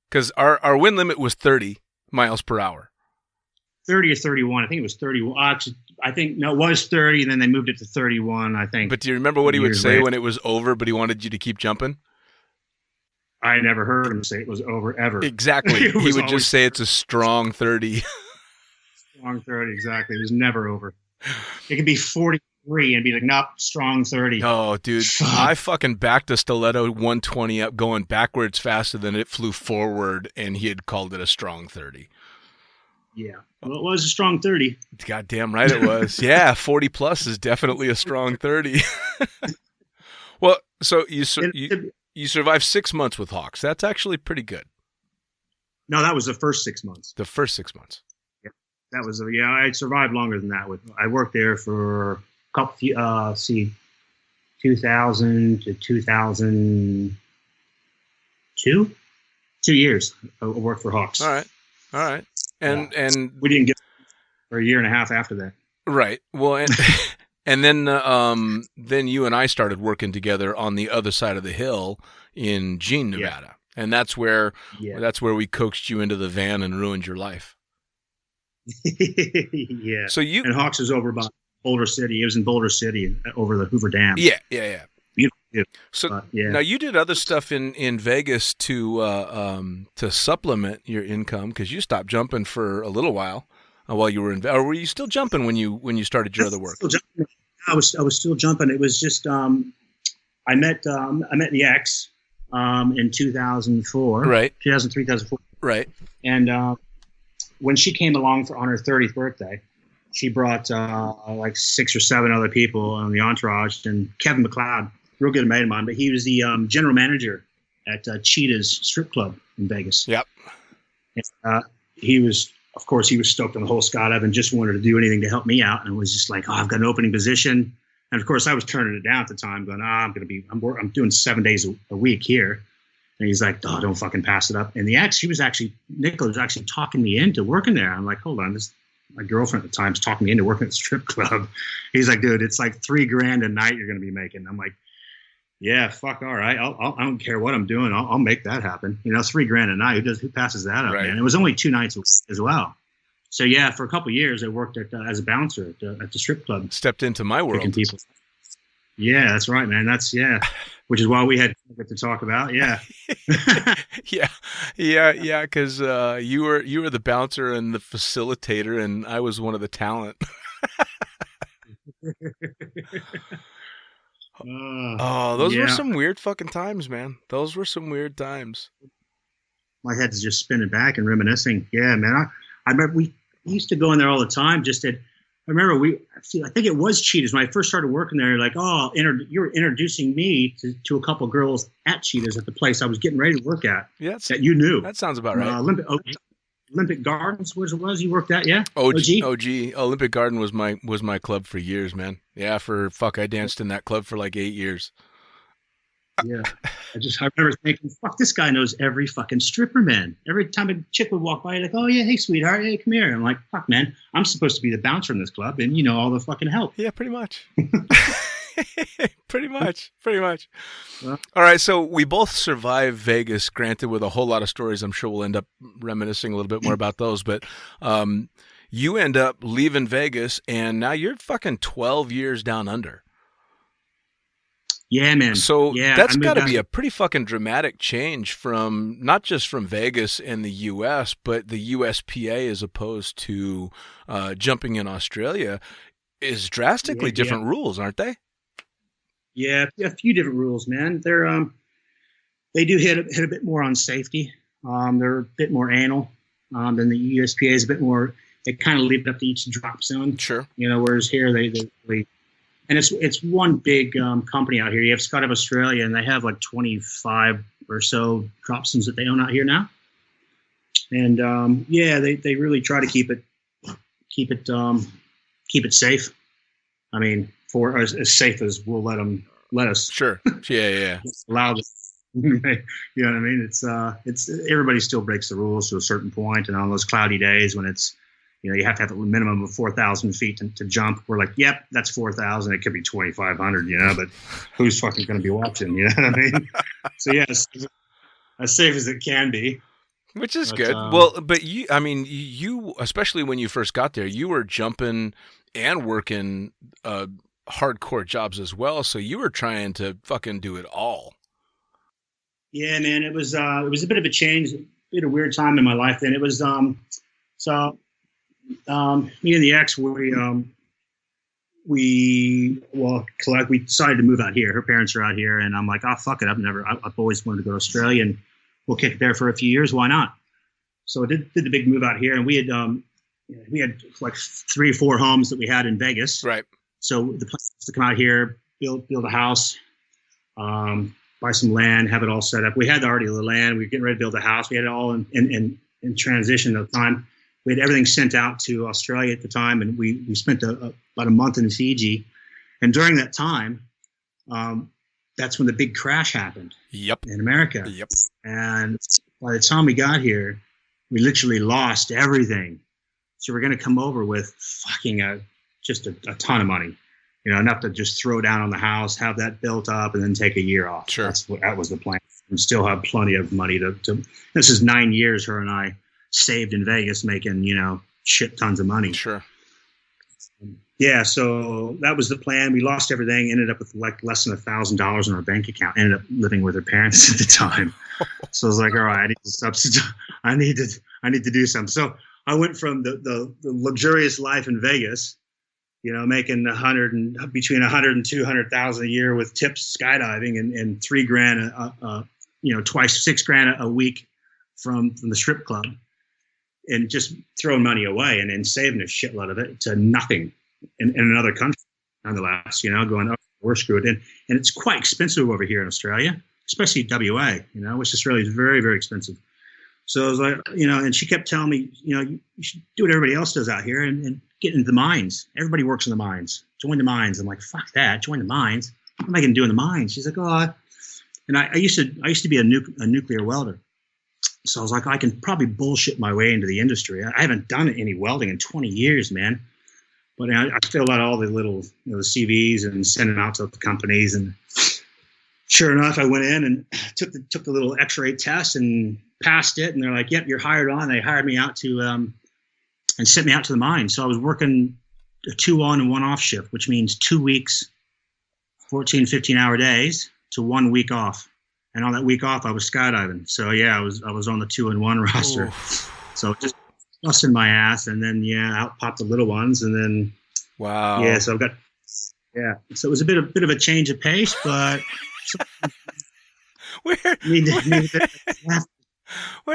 Speaker 2: Because our wind limit was 30 miles per hour.
Speaker 3: 30 or 31. I think it was 31. Actually, I think no, it was 30, and then they moved it to 31. I think.
Speaker 2: But do you remember what he would say when it was over? But he wanted you to keep jumping.
Speaker 3: I never heard him say it was over ever.
Speaker 2: Exactly. He would just say it's a strong 30.
Speaker 3: Strong 30, exactly. It was never over. It could be 43 and be like, nope, strong 30.
Speaker 2: Oh, dude. I fucking backed a stiletto 120 up going backwards faster than it flew forward, and he had called it a strong 30.
Speaker 3: Yeah. Well, it was a strong 30.
Speaker 2: Goddamn right it was. Yeah, 40 plus is definitely a strong 30. Well, so you survived 6 months with Hawks. That's actually pretty good.
Speaker 3: No, that was the first 6 months.
Speaker 2: The first 6 months.
Speaker 3: That was I survived longer than that. I worked there for a couple 2000 to 2002, 2 years. I worked for Hawks.
Speaker 2: All right, and
Speaker 3: we didn't get for a year and a half after that.
Speaker 2: Right. Well, and then you and I started working together on the other side of the hill in Jean, Nevada, and that's where we coaxed you into the van and ruined your life.
Speaker 3: Yeah.
Speaker 2: So
Speaker 3: and Hawks was over by Boulder City. It was in Boulder City over the Hoover Dam.
Speaker 2: Yeah.
Speaker 3: Beautiful.
Speaker 2: So now you did other stuff in Vegas to supplement your income because you stopped jumping for a little while you were in. Or were you still jumping when you started your other work?
Speaker 3: I was still jumping. It was just I met the ex in 2004.
Speaker 2: Right.
Speaker 3: 2003, 2004.
Speaker 2: Right.
Speaker 3: And when she came along on her 30th birthday, she brought like 6 or 7 other people on the entourage, and Kevin McLeod, real good mate of mine, but he was the general manager at Cheetah's strip club in Vegas.
Speaker 2: Yep.
Speaker 3: And, he was stoked on the whole skydive and just wanted to do anything to help me out, and was just like, "Oh, I've got an opening position." And of course, I was turning it down at the time, going, I'm doing 7 days a week here. And he's like, "Oh, don't fucking pass it up." And Nicola was actually talking me into working there. I'm like, hold on, my girlfriend at the time is talking me into working at the strip club. He's like, "Dude, it's like $3,000 a night you're going to be making." I'm like, "Yeah, fuck, all right. I don't care what I'm doing. I'll make that happen. $3,000 a night. Who passes that up, man?" It was only 2 nights as well. So yeah, for a couple of years, I worked as a bouncer at the strip club.
Speaker 2: Stepped into my world.
Speaker 3: People. Yeah, that's right, man. Which is why we had to talk about. Yeah.
Speaker 2: yeah. Because you were the bouncer and the facilitator, and I was one of the talent. Those were some weird fucking times, man. Those were some weird times.
Speaker 3: My head's just spinning back and reminiscing. Yeah, man. I remember we used to go in there all the time. I remember I think it was Cheetahs when I first started working there. Like, "Oh, you were introducing me to a couple of girls at Cheetahs at the place I was getting ready to work at."
Speaker 2: Yeah,
Speaker 3: that you knew.
Speaker 2: That sounds about right.
Speaker 3: Olympic Gardens was you worked at? Yeah.
Speaker 2: OG. Olympic Garden was my club for years, man. Yeah, I danced in that club for like 8 years.
Speaker 3: Yeah. I remember thinking, fuck, this guy knows every fucking stripper, man. Every time a chick would walk by, like, "Oh yeah, hey sweetheart, hey, come here." I'm like, fuck, man, I'm supposed to be the bouncer in this club, and you know all the fucking help.
Speaker 2: Yeah, pretty much. Pretty much. Well, all right, so we both survived Vegas, granted with a whole lot of stories. I'm sure we'll end up reminiscing a little bit more about those, but you end up leaving Vegas, and now you're fucking 12 years down under.
Speaker 3: Yeah, man.
Speaker 2: So that's got to be a pretty fucking dramatic change from not just from Vegas and the U.S., but the USPA as opposed to jumping in Australia is drastically different rules, aren't they?
Speaker 3: Yeah, a few different rules, man. They do hit a bit more on safety. They're a bit more anal than the USPA is a bit more. They kind of leave it up to each drop zone.
Speaker 2: Sure.
Speaker 3: Whereas here they really. And it's one big company out here. You have Skydive Australia, and they have like 25 or so drop zones that they own out here now. And they really try to keep it safe. I mean, for as safe as we'll let us.
Speaker 2: Sure. Yeah.
Speaker 3: Allow this. You know what I mean? It's everybody still breaks the rules to a certain point, and on those cloudy days when it's, you have to have a minimum of 4,000 feet to jump. We're like, yep, that's 4,000. It could be 2,500, but who's fucking going to be watching? You know what I mean? So yes, as safe as it can be.
Speaker 2: Which is good. Well, but you, especially when you first got there, you were jumping and working hardcore jobs as well. So you were trying to fucking do it all.
Speaker 3: Yeah, man, it was a bit of a change, a bit of a weird time in my life. Then it was me and the ex, we decided to move out here. Her parents are out here, and I'm like, oh fuck it, I've always wanted to go to Australia, and we'll kick it there for a few years. Why not? So I did the big move out here, and we had like 3 or 4 homes that we had in Vegas.
Speaker 2: Right.
Speaker 3: So the plan was to come out here, build a house, buy some land, have it all set up. We had already the land. We were getting ready to build a house. We had it all in transition at the time. We had everything sent out to Australia at the time, and we spent about a month in Fiji. And during that time, that's when the big crash happened.
Speaker 2: Yep.
Speaker 3: In America.
Speaker 2: Yep.
Speaker 3: And by the time we got here, we literally lost everything. So we're going to come over with fucking just a ton of money, enough to just throw down on the house, have that built up, and then take a year off.
Speaker 2: Sure.
Speaker 3: That was the plan. And still have plenty of money to. This is 9 years her and I saved in Vegas, making shit tons of money.
Speaker 2: Sure.
Speaker 3: Yeah, so that was the plan. We lost everything. Ended up with like less than $1,000 in our bank account. Ended up living with her parents at the time. So I was like, all right, I need to substitute. I need to do something. So I went from the luxurious life in Vegas, making between 100 and 200,000 a year with tips skydiving, and $3,000 twice $6,000 a week from the strip club, and just throwing money away and saving a shitload of it to nothing in another country, nonetheless, going, oh, we're screwed. And it's quite expensive over here in Australia, especially WA, West Australia is very, very expensive. So I was like, and she kept telling me, you should do what everybody else does out here and get into the mines. Everybody works in the mines. Join the mines. I'm like, fuck that. Join the mines. What am I going to do in the mines? She's like, oh, and I used to be a nuclear welder. So I was like, I can probably bullshit my way into the industry. I haven't done any welding in 20 years, man. But I filled out all the little the CVs and sent them out to the companies. And sure enough, I went in and took the little X-ray test and passed it. And they're like, yep, you're hired on. They hired me out to and sent me out to the mine. So I was working a 2 on and 1 off shift, which means 2 weeks, 14, 15-hour days to 1 week off. And on that week off, I was skydiving. So yeah, I was on the 2 and 1 roster. Oof. So just busting my ass, and then out popped the little ones, and then
Speaker 2: wow.
Speaker 3: Yeah, so I've got So it was a bit of a change of pace, but
Speaker 2: where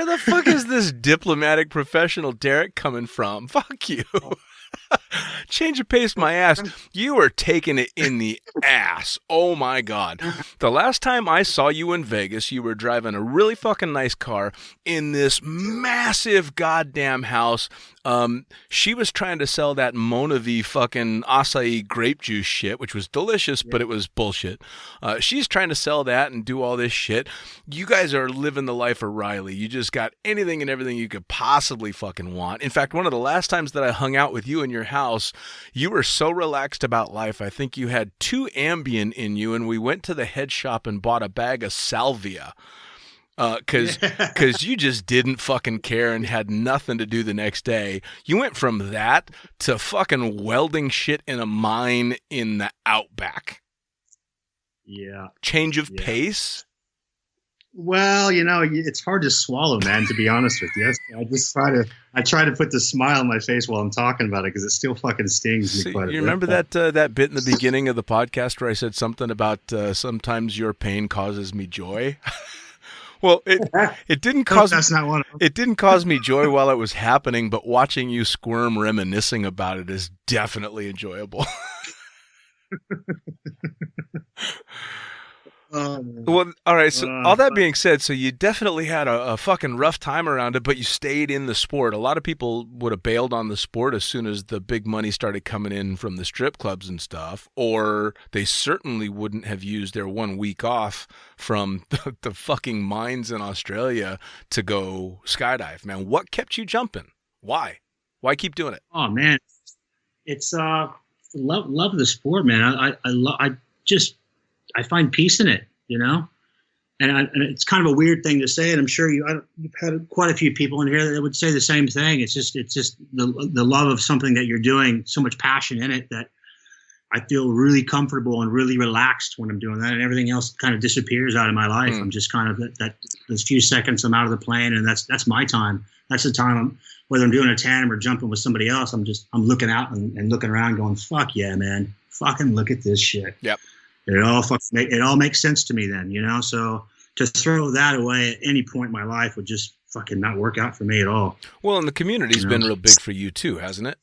Speaker 2: the fuck is this diplomatic professional Derick coming from? Fuck you. Change of pace, my ass. You were taking it in the ass. Oh my God. The last time I saw you in Vegas, you were driving a really fucking nice car in this massive goddamn house. She was trying to sell that Monavi fucking acai grape juice shit, which was delicious, but it was bullshit. She's trying to sell that and do all this shit. You guys are living the life of Riley. You just got anything and everything you could possibly fucking want. In fact, one of the last times that I hung out with you in your house, you were so relaxed about life. I think you had 2 Ambien in you, and we went to the head shop and bought a bag of salvia. Cause you just didn't fucking care and had nothing to do the next day. You went from that to fucking welding shit in a mine in the outback.
Speaker 3: Yeah.
Speaker 2: Change of pace.
Speaker 3: Well, it's hard to swallow, man, to be honest with you. I try to put the smile on my face while I'm talking about it, because it still fucking stings me quite a bit.
Speaker 2: You remember that bit in the beginning of the podcast where I said something about sometimes your pain causes me joy? Well, it didn't cause
Speaker 3: that's not one of them.
Speaker 2: It didn't cause me joy while it was happening, but watching you squirm reminiscing about it is definitely enjoyable. Well, all right. So all that
Speaker 3: But
Speaker 2: being said, so you definitely had a fucking rough time around it, but you stayed in the sport. A lot of people would have bailed on the sport as soon as the big money started coming in from the strip clubs and stuff, or they certainly wouldn't have used their 1 week off from the fucking mines in Australia to go skydive. Man, what kept you jumping? Why? Why keep doing it?
Speaker 3: oh man, it's love the sport, man. I find peace in it, you know. And it's kind of a weird thing to say, and I'm sure you've had quite a few people in here that would say the same thing. It's just the love of something that you're doing, so much passion in it that I feel really comfortable and really relaxed when I'm doing that, and everything else kind of disappears out of my life. I'm just kind of that those few seconds I'm out of the plane, and that's my time. That's the time whether I'm doing a tandem or jumping with somebody else. I'm looking out and looking around, going, "Fuck yeah, man! Fucking look at this shit."
Speaker 2: Yep.
Speaker 3: It all makes sense to me then, you know. So to throw that away at any point in my life would just fucking not work out for me at all.
Speaker 2: Well, and the community's been real big for you too, hasn't it?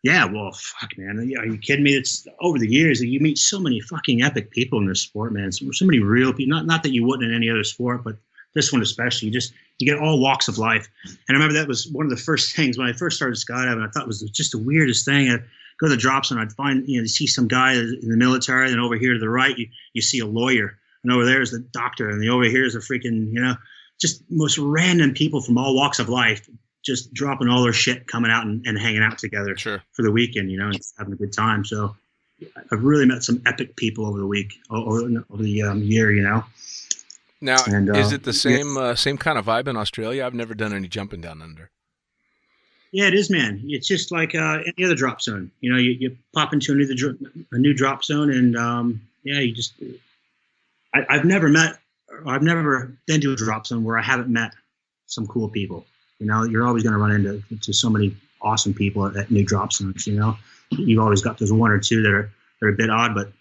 Speaker 3: Yeah, well, fuck, man. Are you kidding me? It's over the years you meet so many fucking epic people in this sport, man. So many real people. Not that you wouldn't in any other sport, but this one especially. You get all walks of life. And I remember that was one of the first things when I first started skydiving. I thought it was just the weirdest thing. I'd go to the drop zone. I'd find, you see some guy in the military. Then over here to the right, you see a lawyer. And over there is the doctor. And over here is a freaking, just most random people from all walks of life, just dropping all their shit, coming out and hanging out together for the weekend, and just having a good time. So I've really met some epic people over the week, over the year,
Speaker 2: Now, is it the same kind of vibe in Australia? I've never done any jumping down under.
Speaker 3: Yeah, it is, man. It's just like any other drop zone. You pop into a new drop zone, and you just. I've never been to a drop zone where I haven't met some cool people. You're always going to run into so many awesome people at new drop zones. You've always got those one or two that are a bit odd, but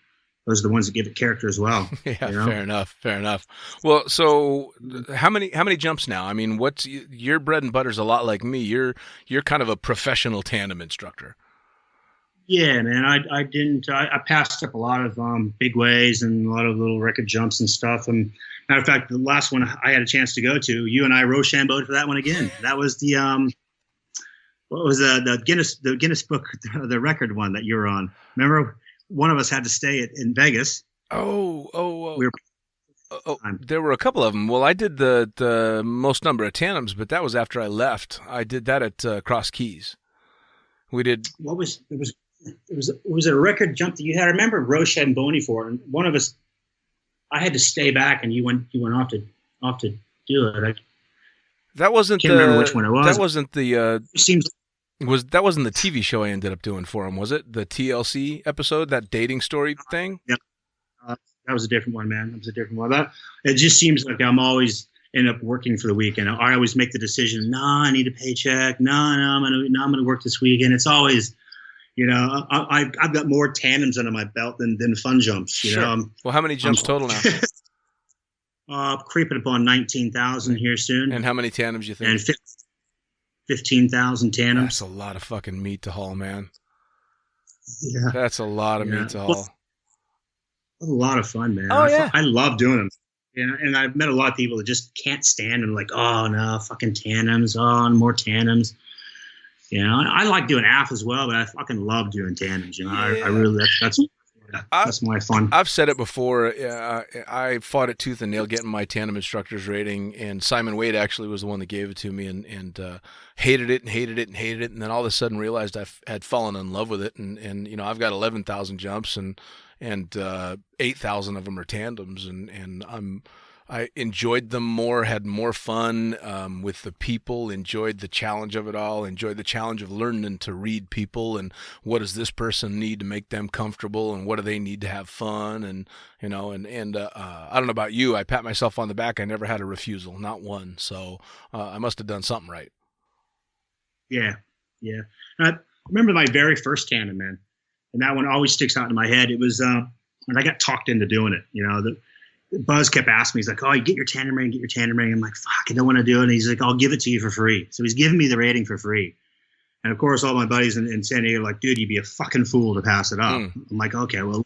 Speaker 3: those are the ones that give it character as well.
Speaker 2: Yeah, fair enough. Well, so how many jumps now? I mean, what's your bread and butter's a lot like me. You're kind of a professional tandem instructor.
Speaker 3: Yeah, man. I passed up a lot of big ways and a lot of little record jumps and stuff. And matter of fact, the last one I had a chance to go to, you and I Rochambeaued for that one again. That was the what was the Guinness Book, the record one that you were on. Remember, one of us had to stay in Vegas.
Speaker 2: Oh. There were a couple of them. Well, I did the most number of tandems, but that was after I left. I did that at Cross Keys. We did. It was a record jump that you had. I remember Rochambeau for it, and one of us. I had to stay back, and you went off to do it. That wasn't
Speaker 3: can't remember which one it was.
Speaker 2: That wasn't the. That wasn't the TV show I ended up doing for him, was it? The TLC episode, that dating story thing.
Speaker 3: Yep. That was a different one, man. That was a different one. It just seems like I'm always end up working for the weekend. I always make the decision. No, I need a paycheck. No, I'm gonna work this weekend. It's always. I've got more tandems under my belt than fun jumps.
Speaker 2: Sure. Well, how many jumps total now?
Speaker 3: Creeping upon 19,000 here soon.
Speaker 2: And how many tandems you think?
Speaker 3: And 15,000 tandems.
Speaker 2: That's a lot of fucking meat to haul, man.
Speaker 3: Yeah,
Speaker 2: that's a lot of meat to haul.
Speaker 3: A lot of fun, man.
Speaker 2: Oh yeah,
Speaker 3: I love doing them. And I've met a lot of people that just can't stand them. Like, oh no, fucking tandems. Oh, and more tandems. I like doing AF as well, but I fucking love doing tandems.
Speaker 2: Yeah.
Speaker 3: I really that's my fun.
Speaker 2: I've said it before. I fought it tooth and nail getting my tandem instructor's rating, and Simon Wade actually was the one that gave it to me, and hated it, and then all of a sudden realized I had fallen in love with it, and I've got 11,000 jumps, and 8,000 of them are tandems, and I enjoyed them more, had more fun with the people, enjoyed the challenge of it all, enjoyed the challenge of learning to read people and what does this person need to make them comfortable and what do they need to have fun and I don't know about you, I pat myself on the back. I never had a refusal, not one. So I must have done something right. Yeah.
Speaker 3: I remember my very first tandem, man, and that one always sticks out in my head. It was when I got talked into doing it. Buzz kept asking me, he's like, oh, you get your tandem ring. I'm like, fuck, I don't want to do it. And he's like, I'll give it to you for free. So he's giving me the rating for free. And of course, all my buddies in San Diego are like, dude, you'd be a fucking fool to pass it up. I'm like, okay, well,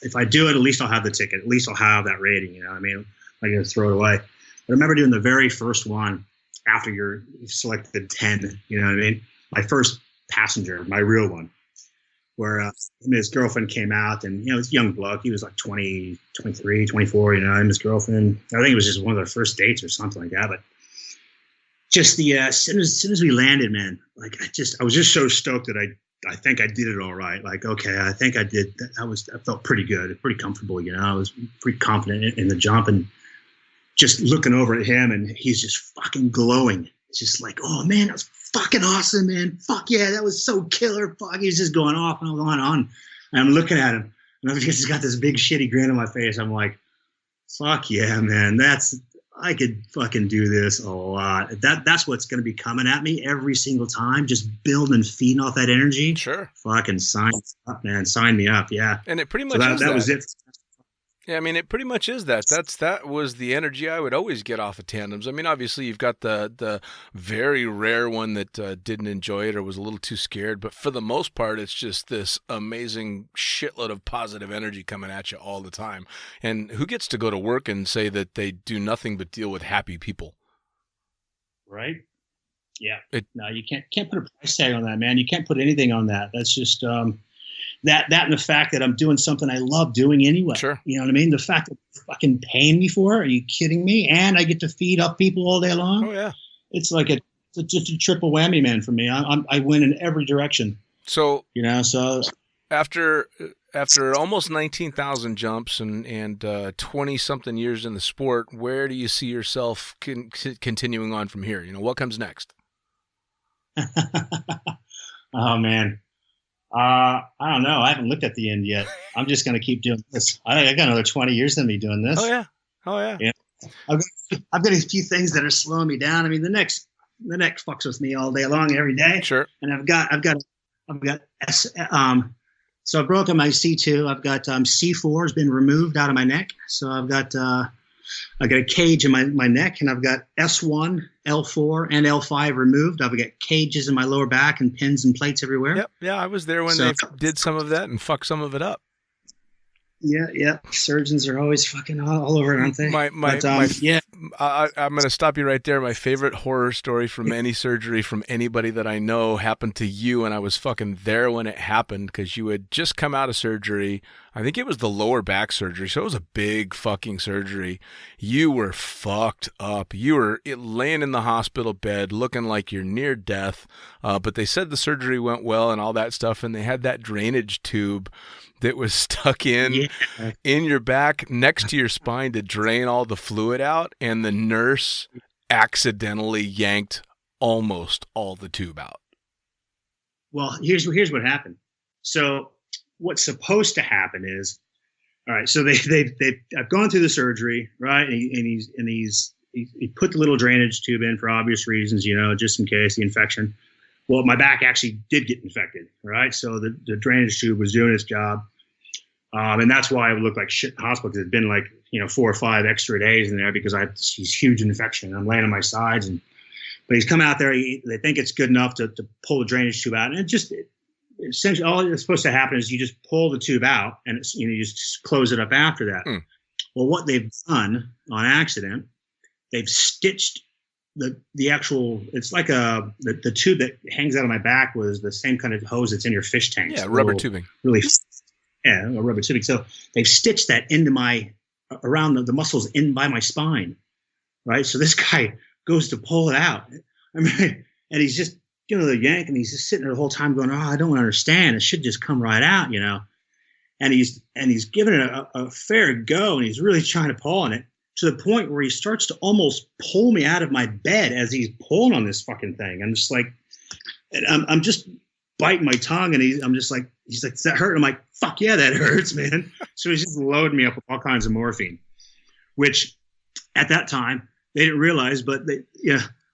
Speaker 3: if I do it, at least I'll have the ticket. At least I'll have that rating. You know what I mean? I'm going to throw it away. But I remember doing the very first one after you've selected 10. You know what I mean? My first passenger, my real one, where his girlfriend came out, and you know, this young bloke, he was like 20, 23, 24, you know, and his girlfriend, I think it was just one of their first dates or something like that. But just as soon as we landed, man, like I was just so stoked that I think I did it all right. Like, okay, I think I did. I felt pretty good, pretty comfortable, you know. I was pretty confident in the jump, and just looking over at him, and he's just fucking glowing. It's just like, oh man, that was fucking awesome, man. Fuck yeah, that was so killer. Fuck, he's just going off and on. And I'm looking at him, and I've just got this big shitty grin on my face. I'm like, fuck yeah, man. I could fucking do this a lot. That's what's going to be coming at me every single time. Just building and feeding off that energy.
Speaker 2: Sure.
Speaker 3: Fucking sign up, man. Sign me up. Yeah.
Speaker 2: And it pretty much is
Speaker 3: that was it.
Speaker 2: Yeah, I mean, it pretty much is that. That was the energy I would always get off of tandems. I mean, obviously, you've got the very rare one that didn't enjoy it or was a little too scared, but for the most part, it's just this amazing shitload of positive energy coming at you all the time. And who gets to go to work and say that they do nothing but deal with happy people?
Speaker 3: Right? Yeah. No, you can't put a price tag on that, man. You can't put anything on that. That's just that and the fact that I'm doing something I love doing anyway.
Speaker 2: Sure.
Speaker 3: You know what I mean? The fact that they're fucking paying me for it. Are you kidding me? And I get to feed up people all day long.
Speaker 2: Oh yeah.
Speaker 3: It's like it's just a triple whammy, man, for me. I win in every direction.
Speaker 2: So,
Speaker 3: you know, so
Speaker 2: after almost 19,000 jumps and 20 something years in the sport, where do you see yourself continuing on from here? You know, what comes next?
Speaker 3: Oh man. I don't know. I haven't looked at the end yet. I'm just going to keep doing this. I got another 20 years in me doing this.
Speaker 2: Oh yeah.
Speaker 3: Yeah. I've got a few things that are slowing me down. I mean, the neck fucks with me all day long, every day.
Speaker 2: Sure.
Speaker 3: And I've got so I broke on my C2. I've got C4 has been removed out of my neck. So I've got a cage in my neck, and I've got S1, L4, and L5 removed. I've got cages in my lower back and pins and plates everywhere.
Speaker 2: Yep. Yeah, I was there when they did some of that and fucked some of it up.
Speaker 3: Yeah. Surgeons are always fucking all over it, aren't they?
Speaker 2: Yeah. I'm going to stop you right there. My favorite horror story from any surgery from anybody that I know happened to you, and I was fucking there when it happened because you had just come out of surgery. I think it was the lower back surgery, so it was a big fucking surgery. You were fucked up. You were laying in the hospital bed looking like you're near death, but they said the surgery went well and all that stuff, and they had that drainage tube that was stuck in your back next to your spine to drain all the fluid out, and the nurse accidentally yanked almost all the tube out.
Speaker 3: Well, here's what happened. So what's supposed to happen is, all right, so I've gone through the surgery, right? And he put the little drainage tube in for obvious reasons, you know, just in case the infection. Well, my back actually did get infected, right? So the drainage tube was doing its job. And that's why I would look like shit in the hospital, because it's been like, you know, 4 or 5 extra days in there because I have this huge infection. I'm laying on my sides. But he's come out there. They think it's good enough to pull the drainage tube out. And essentially all that's supposed to happen is you just pull the tube out and you just close it up after that. Well, what they've done on accident, they've stitched the actual, it's like the tube that hangs out of my back was the same kind of hose that's in your fish tanks.
Speaker 2: Yeah, rubber tubing.
Speaker 3: Really, yeah, rubber tubing. So they've stitched that into around the muscles in by my spine, right? So this guy goes to pull it out. I mean, and he's just, you know, the yank, and he's just sitting there the whole time going, oh, I don't understand. It should just come right out, you know? And he's giving it a fair go, and he's really trying to pull on it, to the point where he starts to almost pull me out of my bed as he's pulling on this fucking thing. I'm just like, I'm just biting my tongue, and he's like, does that hurt? I'm like, fuck yeah, that hurts, man. So he's just loading me up with all kinds of morphine, which at that time they didn't realize, but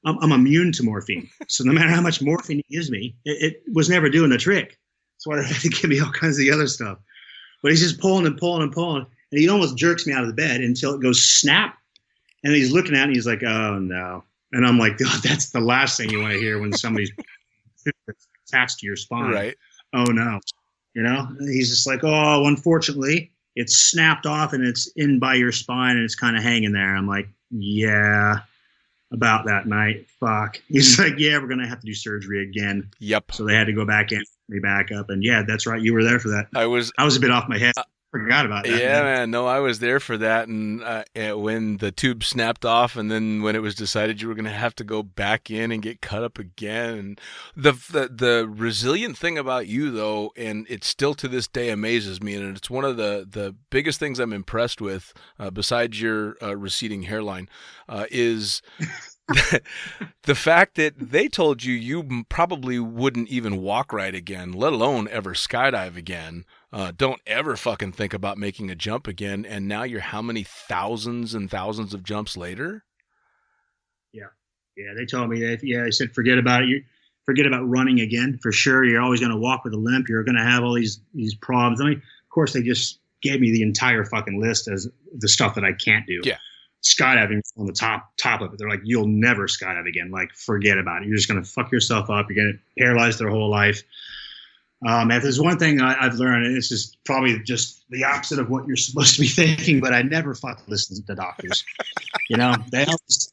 Speaker 3: I'm immune to morphine. So no matter how much morphine he gives me, it was never doing the trick. That's why they had to give me all kinds of the other stuff. But he's just pulling and pulling and pulling. And he almost jerks me out of the bed until it goes snap. And he's looking at me. He's like, oh, no. And I'm like, God, that's the last thing you want to hear when somebody's attached to your spine.
Speaker 2: Right.
Speaker 3: Oh, no. You know, he's just like, oh, unfortunately, it's snapped off and it's in by your spine and it's kind of hanging there. I'm like, yeah, about that night. Fuck. He's like, yeah, we're going to have to do surgery again.
Speaker 2: Yep.
Speaker 3: So they had to go back in, me back up. And yeah, that's right. You were there for that.
Speaker 2: I was
Speaker 3: a bit off my head. Forgot about that.
Speaker 2: Yeah, man. No, I was there for that. And when the tube snapped off, and then when it was decided you were going to have to go back in and get cut up again. And the resilient thing about you, though, and it still to this day amazes me, and it's one of the biggest things I'm impressed with, besides your receding hairline, is the fact that they told you probably wouldn't even walk right again, let alone ever skydive again. Don't ever fucking think about making a jump again. And now you're how many thousands and thousands of jumps later?
Speaker 3: Yeah. Yeah. They told me that, they said, forget about it. You forget about running again for sure. You're always going to walk with a limp. You're going to have all these problems. I mean, of course they just gave me the entire fucking list as the stuff that I can't do.
Speaker 2: Yeah.
Speaker 3: Skydiving on the top of it. They're like, you'll never skydive again. Like, forget about it. You're just going to fuck yourself up. You're going to paralyze their whole life. If there's one thing I've learned, and this is probably just the opposite of what you're supposed to be thinking, but I never fucking listen to doctors. They always,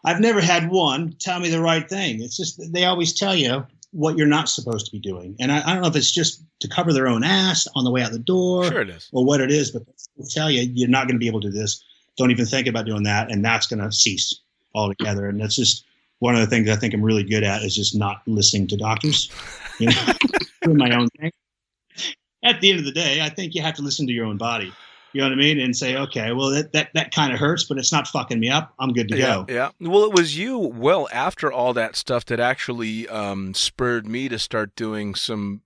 Speaker 3: I've never had one tell me the right thing. It's just they always tell you what you're not supposed to be doing. And I don't know if it's just to cover their own ass on the way out the door,
Speaker 2: sure it is,
Speaker 3: or what it is, but they'll tell you you're not going to be able to do this. Don't even think about doing that, and that's going to cease altogether. And that's just one of the things I think I'm really good at is just not listening to doctors, doing my own thing. At the end of the day, I think you have to listen to your own body. You know what I mean? And say, okay, well, that kind of hurts, but it's not fucking me up. I'm good to go.
Speaker 2: Yeah. Well, it was you, after all that stuff that actually spurred me to start doing some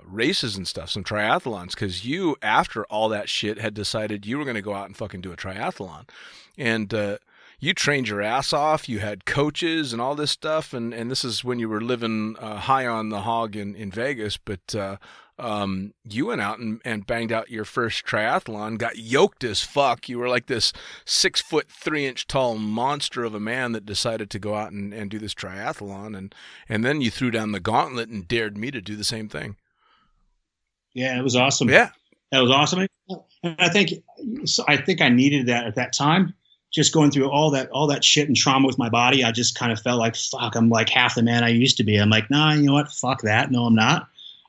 Speaker 2: races and stuff, some triathlons, because you, after all that shit, had decided you were going to go out and fucking do a triathlon. And you trained your ass off. You had coaches and all this stuff. And this is when you were living high on the hog in Vegas. But you went out and banged out your first triathlon, got yoked as fuck. You were like this 6 foot 3 inch tall monster of a man that decided to go out and do this triathlon. And then you threw down the gauntlet and dared me to do the same thing.
Speaker 3: Yeah, it was awesome.
Speaker 2: Yeah,
Speaker 3: that was awesome. And I think I needed that at that time. Just going through all that shit and trauma with my body, I just kind of felt like, fuck, I'm like half the man I used to be. I'm like, nah, you know what? Fuck that. No, I'm not.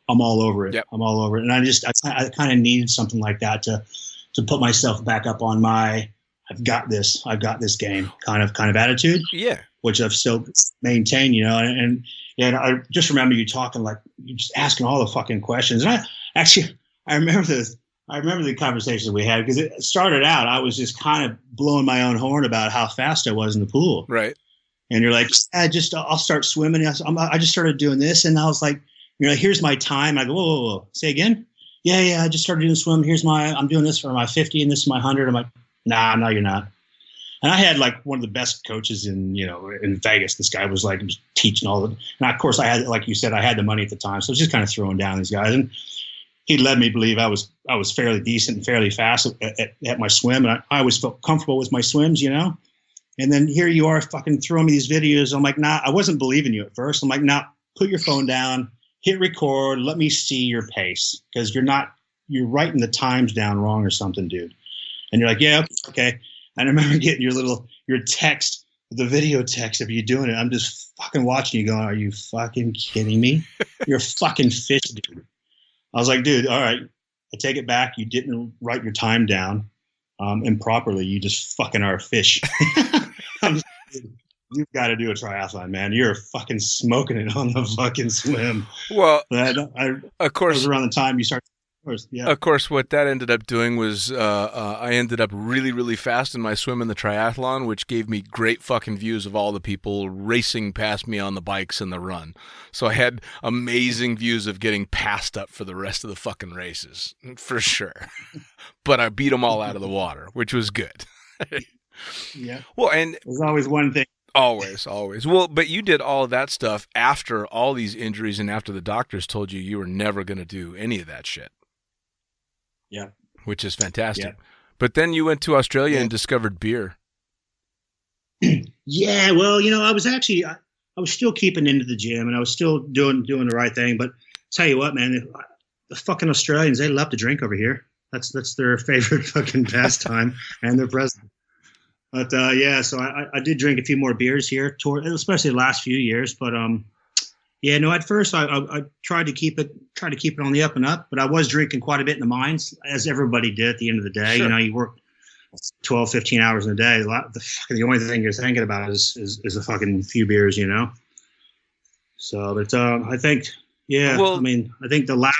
Speaker 3: I'm all over it.
Speaker 2: Yep.
Speaker 3: I'm all over it. And I kind of needed something like that to put myself back up on my, I've got this game kind of attitude.
Speaker 2: Yeah.
Speaker 3: Which I've still maintained, and I just remember you talking, like, you just asking all the fucking questions. And I remember the conversations we had, because it started out, I was just kind of blowing my own horn about how fast I was in the pool.
Speaker 2: Right.
Speaker 3: And you're like, I'll start swimming. I just started doing this. And I was like, here's my time. I go, whoa. Say again? Yeah. I just started doing swim. I'm doing this for my 50 and this is my 100. I'm like, nah, no, you're not. And I had like one of the best coaches in Vegas. This guy was like teaching all of it. And of course I had, like you said, I had the money at the time. So I was just kind of throwing down these guys. And he led me to believe I was fairly decent and fairly fast at my swim. And I always felt comfortable with my swims, And then here you are fucking throwing me these videos. I'm like, nah, I wasn't believing you at first. I'm like, nah, put your phone down, hit record, let me see your pace. Because you're writing the times down wrong or something, dude. And you're like, yeah, okay. And I remember getting your text, the video text of you doing it. I'm just fucking watching you going, are you fucking kidding me? You're a fucking fish, dude. I was like, dude, all right, I take it back. You didn't write your time down improperly. You just fucking are a fish. You've got to do a triathlon, man. You're fucking smoking it on the fucking swim.
Speaker 2: Well,
Speaker 3: of course, it was around the time you started. Yeah.
Speaker 2: Of course, what that ended up doing was I ended up really, really fast in my swim in the triathlon, which gave me great fucking views of all the people racing past me on the bikes in the run. So I had amazing views of getting passed up for the rest of the fucking races, for sure. But I beat them all out of the water, which was good.
Speaker 3: Yeah.
Speaker 2: Well, and
Speaker 3: there's always one thing.
Speaker 2: Always. Well, but you did all of that stuff after all these injuries and after the doctors told you were never going to do any of that shit.
Speaker 3: Yeah.
Speaker 2: Which is fantastic. Yeah. But then you went to Australia and discovered beer.
Speaker 3: Yeah. Well, I was still keeping into the gym and I was still doing the right thing. But tell you what, man, the fucking Australians, they love to drink over here. That's their favorite fucking pastime and their present. But yeah, so I did drink a few more beers here, especially the last few years. But yeah, no, at first I tried to keep it on the up and up, but I was drinking quite a bit in the mines, as everybody did at the end of the day.
Speaker 2: Sure.
Speaker 3: You know, you work 12, 15 hours in a day. The only thing you're thinking about is a fucking few beers, you know. So, but I think, yeah,
Speaker 2: Well,
Speaker 3: I mean, I think the last.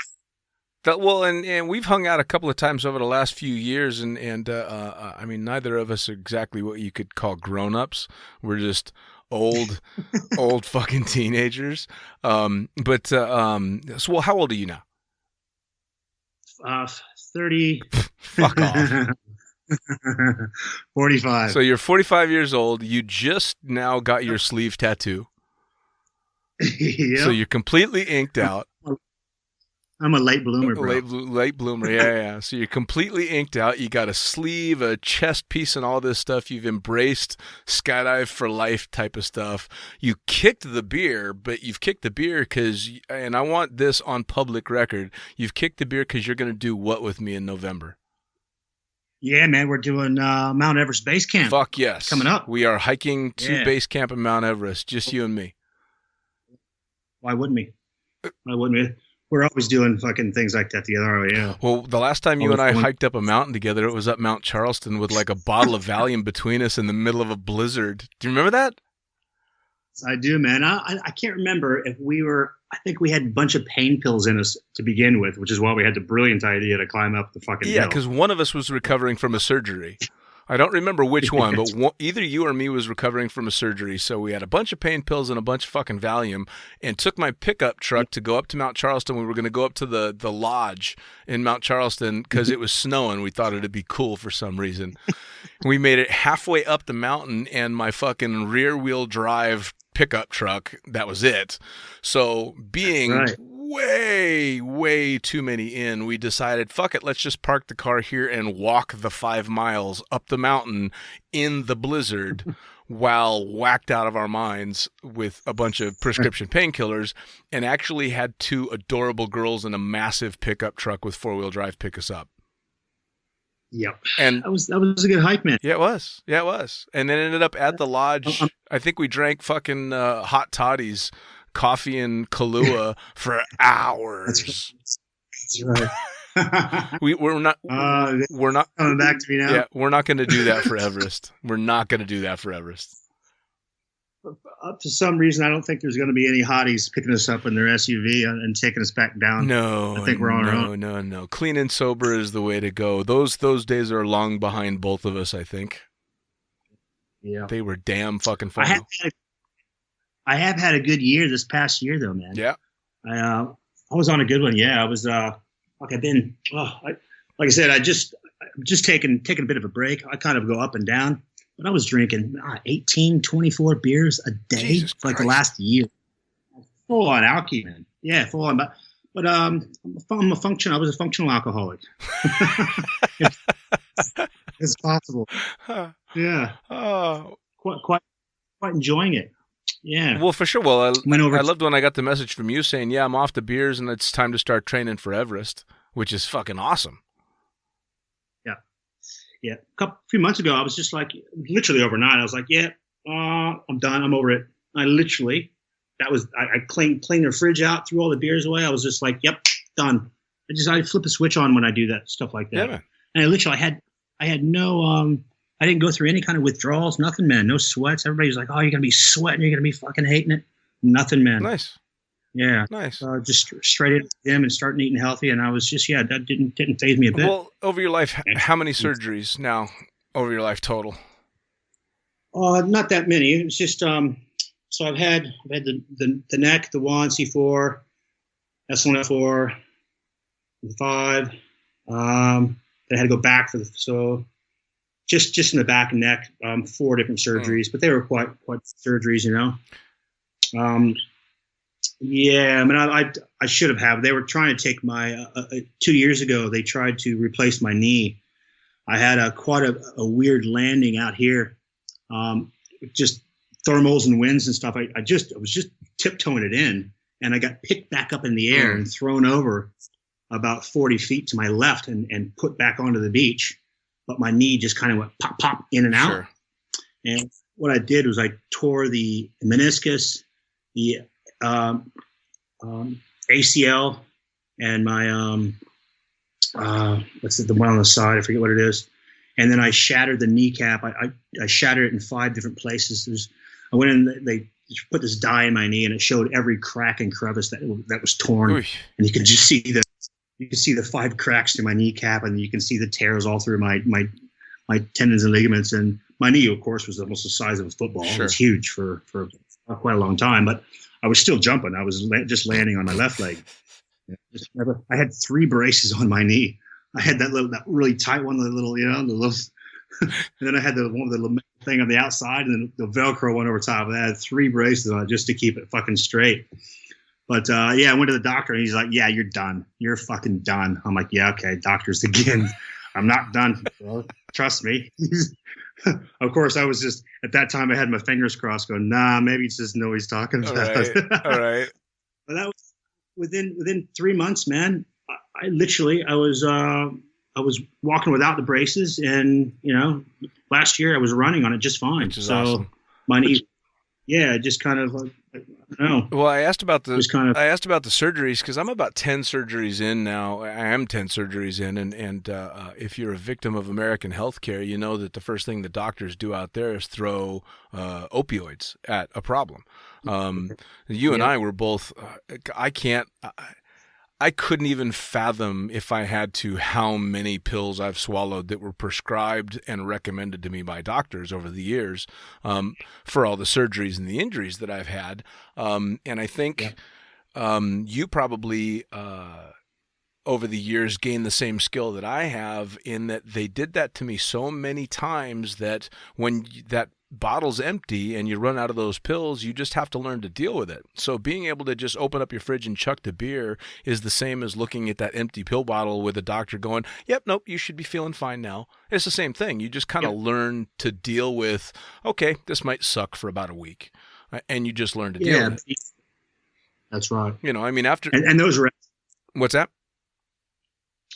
Speaker 2: And we've hung out a couple of times over the last few years, and I mean, neither of us are exactly what you could call grown-ups. We're just old fucking teenagers. So, well, how old are you now?
Speaker 3: 30.
Speaker 2: Fuck off.
Speaker 3: 45.
Speaker 2: So you're 45 years old. You just now got your sleeve tattoo.
Speaker 3: Yep.
Speaker 2: So you're completely inked out.
Speaker 3: I'm a late bloomer, bro.
Speaker 2: Late bloomer, yeah. So you're completely inked out. You got a sleeve, a chest piece, and all this stuff. You've embraced skydive for life type of stuff. You kicked the beer, but you've kicked the beer because, and I want this on public record, you've kicked the beer because you're going to do what with me in November?
Speaker 3: Yeah, man, we're doing Mount Everest Base Camp.
Speaker 2: Fuck yes.
Speaker 3: Coming up.
Speaker 2: We are hiking to base camp in Mount Everest, just you and me.
Speaker 3: Why wouldn't we? We're always doing fucking things like that together. Yeah.
Speaker 2: Well, the last time you and I hiked up a mountain together, it was up Mount Charleston with like a bottle of Valium between us in the middle of a blizzard. Do you remember that?
Speaker 3: I do, man. I can't remember if I think we had a bunch of pain pills in us to begin with, which is why we had the brilliant idea to climb up the fucking hill.
Speaker 2: Yeah, because one of us was recovering from a surgery. I don't remember which one, but either you or me was recovering from a surgery. So we had a bunch of pain pills and a bunch of fucking Valium and took my pickup truck to go up to Mount Charleston. We were going to go up to the lodge in Mount Charleston because it was snowing. We thought it'd be cool for some reason. We made it halfway up the mountain and my fucking rear wheel drive pickup truck, that was it. So being way too many in, we decided, fuck it, let's just park the car here and walk the 5 miles up the mountain in the blizzard while whacked out of our minds with a bunch of prescription painkillers, and actually had 2 adorable girls in a massive pickup truck with 4-wheel drive pick us up.
Speaker 3: Yep.
Speaker 2: And
Speaker 3: that was a good hike, man.
Speaker 2: Yeah, it was. And then ended up at the lodge. I think we drank fucking hot toddies, coffee and Kahlua for hours.
Speaker 3: That's right.
Speaker 2: We're not
Speaker 3: coming back to me now.
Speaker 2: Yeah, we're not going to do that for Everest. We're not going to do that for Everest.
Speaker 3: For some reason, I don't think there's going to be any hotties picking us up in their SUV and taking us back down.
Speaker 2: No,
Speaker 3: I think we're on our own.
Speaker 2: No. Clean and sober is the way to go. Those days are long behind both of us, I think.
Speaker 3: Yeah.
Speaker 2: They were damn fucking fun.
Speaker 3: I have had a good year this past year, though, man.
Speaker 2: Yeah.
Speaker 3: I was on a good one. Yeah, I was like I said, I just taking a bit of a break. I kind of go up and down. But I was drinking 18, 24 beers a day for like the last year. Full on alky, man. Yeah, full on. But I was a functional alcoholic. It's possible. Yeah.
Speaker 2: Oh.
Speaker 3: Quite enjoying it. Yeah.
Speaker 2: Well, for sure. Well, I loved when I got the message from you saying, yeah, I'm off the beers and it's time to start training for Everest, which is fucking awesome.
Speaker 3: Yeah, a few months ago, I was just like, literally overnight, I was like, yeah, I'm done. I'm over it. I cleaned the fridge out, threw all the beers away. I was just like, yep, done. I flip a switch on when I do that, stuff like that. Yeah. And I had no, I didn't go through any kind of withdrawals, nothing, man. No sweats. Everybody's like, oh, you're going to be sweating. You're going to be fucking hating it. Nothing, man.
Speaker 2: Nice.
Speaker 3: Yeah.
Speaker 2: Nice.
Speaker 3: Just straight into the gym and starting eating healthy. And I was just, that didn't faze me a bit.
Speaker 2: Well, over your life, how many surgeries now over your life total?
Speaker 3: Not that many. It was just, so I've had the neck, the 1, C4, S1F4, the 5. Then I had to go back so just in the back and neck, 4 different surgeries, but they were quite surgeries, you know. Yeah, I mean, I should have. They were trying to take my 2 years ago. They tried to replace my knee. I had quite a weird landing out here, just thermals and winds and stuff. I was just tiptoeing it in, and I got picked back up in the air and thrown over. about 40 feet to my left and put back onto the beach, but my knee just kind of went pop, pop in and out.
Speaker 2: Sure.
Speaker 3: And what I did was I tore the meniscus, the ACL, and my what's the one on the side? I forget what it is. And then I shattered the kneecap. I shattered it in 5 different places. I went in. They put this dye in my knee, and it showed every crack and crevice that was torn.
Speaker 2: Oof.
Speaker 3: And you could just see the 5 cracks through my kneecap, and you can see the tears all through my tendons and ligaments. And my knee, of course, was almost the size of a football.
Speaker 2: Sure.
Speaker 3: It was huge for quite a long time, but I was still jumping. I was just landing on my left leg. I had 3 braces on my knee. I had that really tight one, the little, and then I had the one with the little thing on the outside, and then the Velcro one over top. I had 3 braces on it just to keep it fucking straight. But I went to the doctor, and he's like, "Yeah, you're done. You're fucking done." I'm like, "Yeah, okay, doctors again. I'm not done. Trust me." Of course, I was just at that time. I had my fingers crossed, going, "Nah, maybe he just know what he's talking about."
Speaker 2: All right.
Speaker 3: But that was within 3 months, man. I was walking without the braces, and last year I was running on it just fine.
Speaker 2: Which is awesome.
Speaker 3: My knee, just kind of like, I don't know.
Speaker 2: Well, I asked about the surgeries because I'm about 10 surgeries in now. I am 10 surgeries in, and if you're a victim of American healthcare, you know that the first thing the doctors do out there is throw opioids at a problem. You and I were both. I couldn't even fathom, if I had to, how many pills I've swallowed that were prescribed and recommended to me by doctors over the years for all the surgeries and the injuries that I've had. And I think you probably, over the years, gained the same skill that I have, in that they did that to me so many times that when that bottle's empty and you run out of those pills, you just have to learn to deal with it. So being able to just open up your fridge and chuck the beer is the same as looking at that empty pill bottle with a doctor going, "Yep, nope, you should be feeling fine now." It's the same thing. You just kind of learn to deal with, okay, this might suck for about a week, and you just learn to deal with it.
Speaker 3: That's right.
Speaker 2: After
Speaker 3: and those are.
Speaker 2: What's that?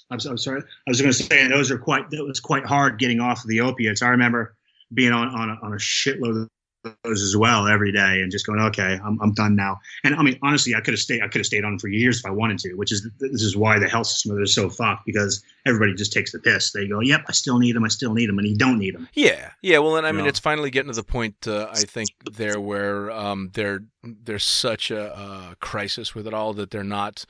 Speaker 3: I'm sorry. I was going to say, that was quite hard getting off of the opiates. I remember being on a shitload of those as well every day, and just going, okay, I'm done now. And I mean, honestly, I could have stayed on for years if I wanted to, this is why the health system is so fucked, because everybody just takes the piss. They go, "Yep, I still need them, and you don't need them."
Speaker 2: Yeah. Well, and I mean, it's finally getting to the point, I think, there where there's such a crisis with it all that they're not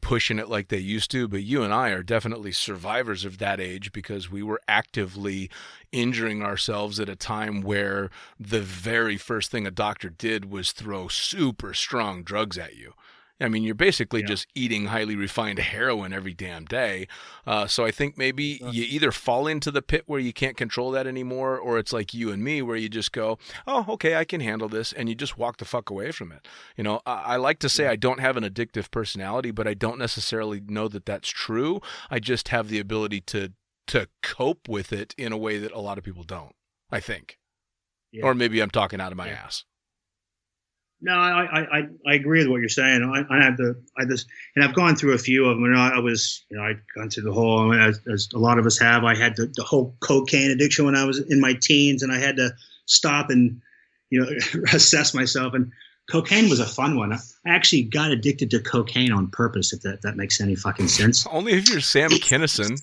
Speaker 2: pushing it like they used to. But you and I are definitely survivors of that age, because we were actively injuring ourselves at a time where the very first thing a doctor did was throw super strong drugs at you. I mean, you're basically just eating highly refined heroin every damn day. So I think maybe you either fall into the pit where you can't control that anymore, or it's like you and me where you just go, "Oh, okay, I can handle this," and you just walk the fuck away from it. I like to say I don't have an addictive personality, but I don't necessarily know that that's true. I just have the ability to cope with it in a way that a lot of people don't, I think. Yeah. Or maybe I'm talking out of my ass.
Speaker 3: No, I agree with what you're saying. And I've gone through a few of them. I'd gone through the whole, as a lot of us have. I had the whole cocaine addiction when I was in my teens, and I had to stop and assess myself. And cocaine was a fun one. I actually got addicted to cocaine on purpose, if that makes any fucking sense.
Speaker 2: Only if you're Sam Kinison.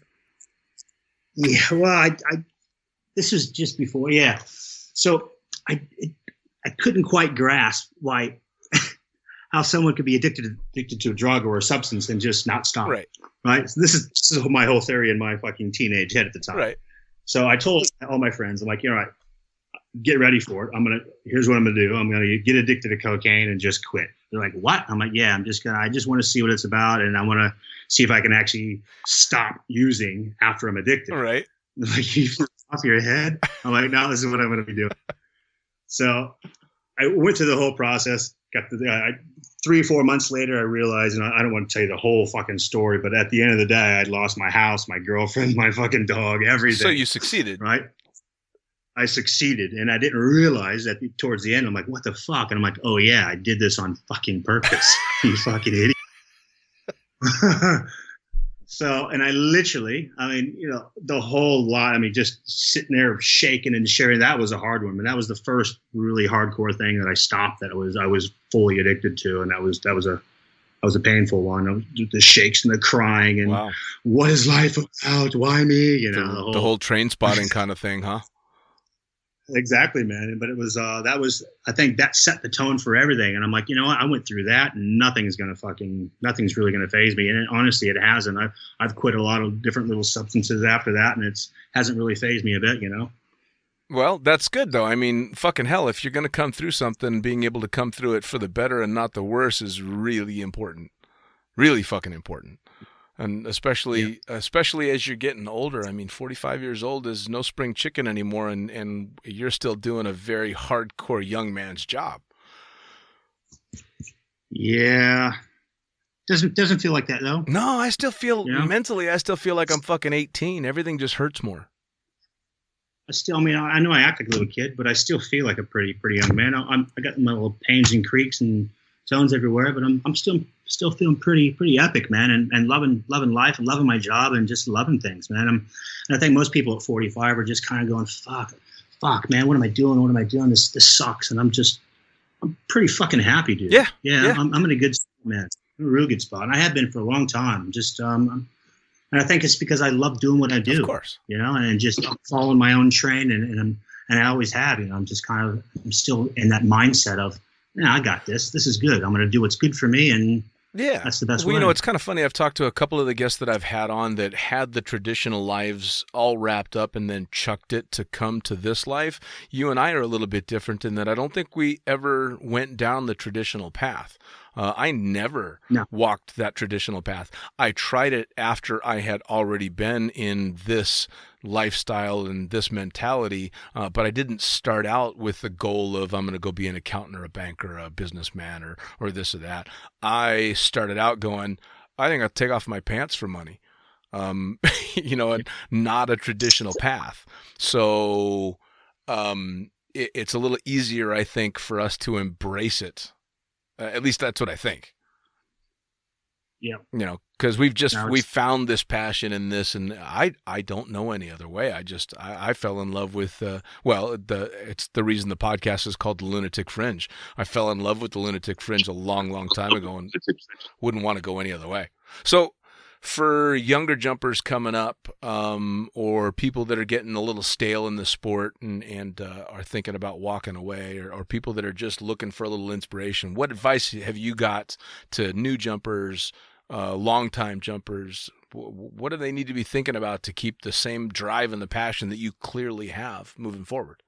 Speaker 3: Yeah, well, this was just before, So I couldn't quite grasp how someone could be addicted to a drug or a substance and just not stop. Right. So this is my whole theory in my fucking teenage head at the time. Right. So I told all my friends, I'm like, all right, get ready for it. Here's what I'm gonna do. I'm gonna get addicted to cocaine and just quit. They're like, what? I'm like, yeah, I just want to see what it's about, and I want to see if I can actually stop using after I'm addicted.
Speaker 2: Right.
Speaker 3: They're like, you off your head? I'm like, no, this is what I'm gonna be doing. So I went through the whole process. Got 3 or 4 months later, I realized, and I don't want to tell you the whole fucking story, but at the end of the day, I'd lost my house, my girlfriend, my fucking dog, everything. So
Speaker 2: you succeeded,
Speaker 3: right? I succeeded, and I didn't realize that towards the end. I'm like, what the fuck? And I'm like, oh yeah, I did this on fucking purpose. You fucking idiot. So, and I literally, I mean, the whole lot, I mean, just sitting there shaking and sharing, that was a hard one. And that was the first really hardcore thing that I stopped that I was fully addicted to. And that was a painful one. The shakes and the crying and
Speaker 2: Wow.
Speaker 3: What is life about? Why me?
Speaker 2: The whole train spotting kind of thing, huh?
Speaker 3: Exactly, man. But it was I think that set the tone for everything. And I'm like, you know what? I went through that, and nothing's really gonna phase me. And honestly, it hasn't. I've quit a lot of different little substances after that, and it hasn't really phased me a bit,
Speaker 2: Well, that's good though. I mean, fucking hell, if you're gonna come through something, being able to come through it for the better and not the worse is really important. Really fucking important. And especially as you're getting older. I mean, 45 years old is no spring chicken anymore, and you're still doing a very hardcore young man's job.
Speaker 3: Yeah. Doesn't feel like that though.
Speaker 2: No, I still feel mentally, I still feel like I'm fucking 18. Everything just hurts more.
Speaker 3: I mean, I know I act like a little kid, but I still feel like a pretty young man. I got my little pains and creaks and tones everywhere, but I'm still feeling pretty epic, man, and loving life and loving my job and just loving things, man. And I think most people at 45 are just kind of going, fuck, man, what am I doing? This sucks, and I'm pretty fucking happy, dude.
Speaker 2: Yeah.
Speaker 3: I'm in a good spot, man. I'm in a real good spot, and I have been for a long time. Just and I think it's because I love doing what I do,
Speaker 2: of course,
Speaker 3: and just following my own train, and I always have, I'm just I'm still in that mindset of, I got this. This is good. I'm going to do what's good for me, and that's the best way.
Speaker 2: It's kind of funny. I've talked to a couple of the guests that I've had on that had the traditional lives all wrapped up and then chucked it to come to this life. You and I are a little bit different in that I don't think we ever went down the traditional path. I never walked that traditional path. I tried it after I had already been in this lifestyle and this mentality, but I didn't start out with the goal of I'm going to go be an accountant or a banker or a businessman or this or that. I started out going, I think I'll take off my pants for money, and not a traditional path. So it's a little easier, I think, for us to embrace it. At least that's what I think.
Speaker 3: Yeah.
Speaker 2: Because we found this passion in this, and I don't know any other way. I fell in love with, it's the reason the podcast is called the Lunatic Fringe. I fell in love with the Lunatic Fringe a long, long time ago and wouldn't want to go any other way. So for younger jumpers coming up, or people that are getting a little stale in the sport and are thinking about walking away, or people that are just looking for a little inspiration, what advice have you got to new jumpers, long-time jumpers? What do they need to be thinking about to keep the same drive and the passion that you clearly have moving forward?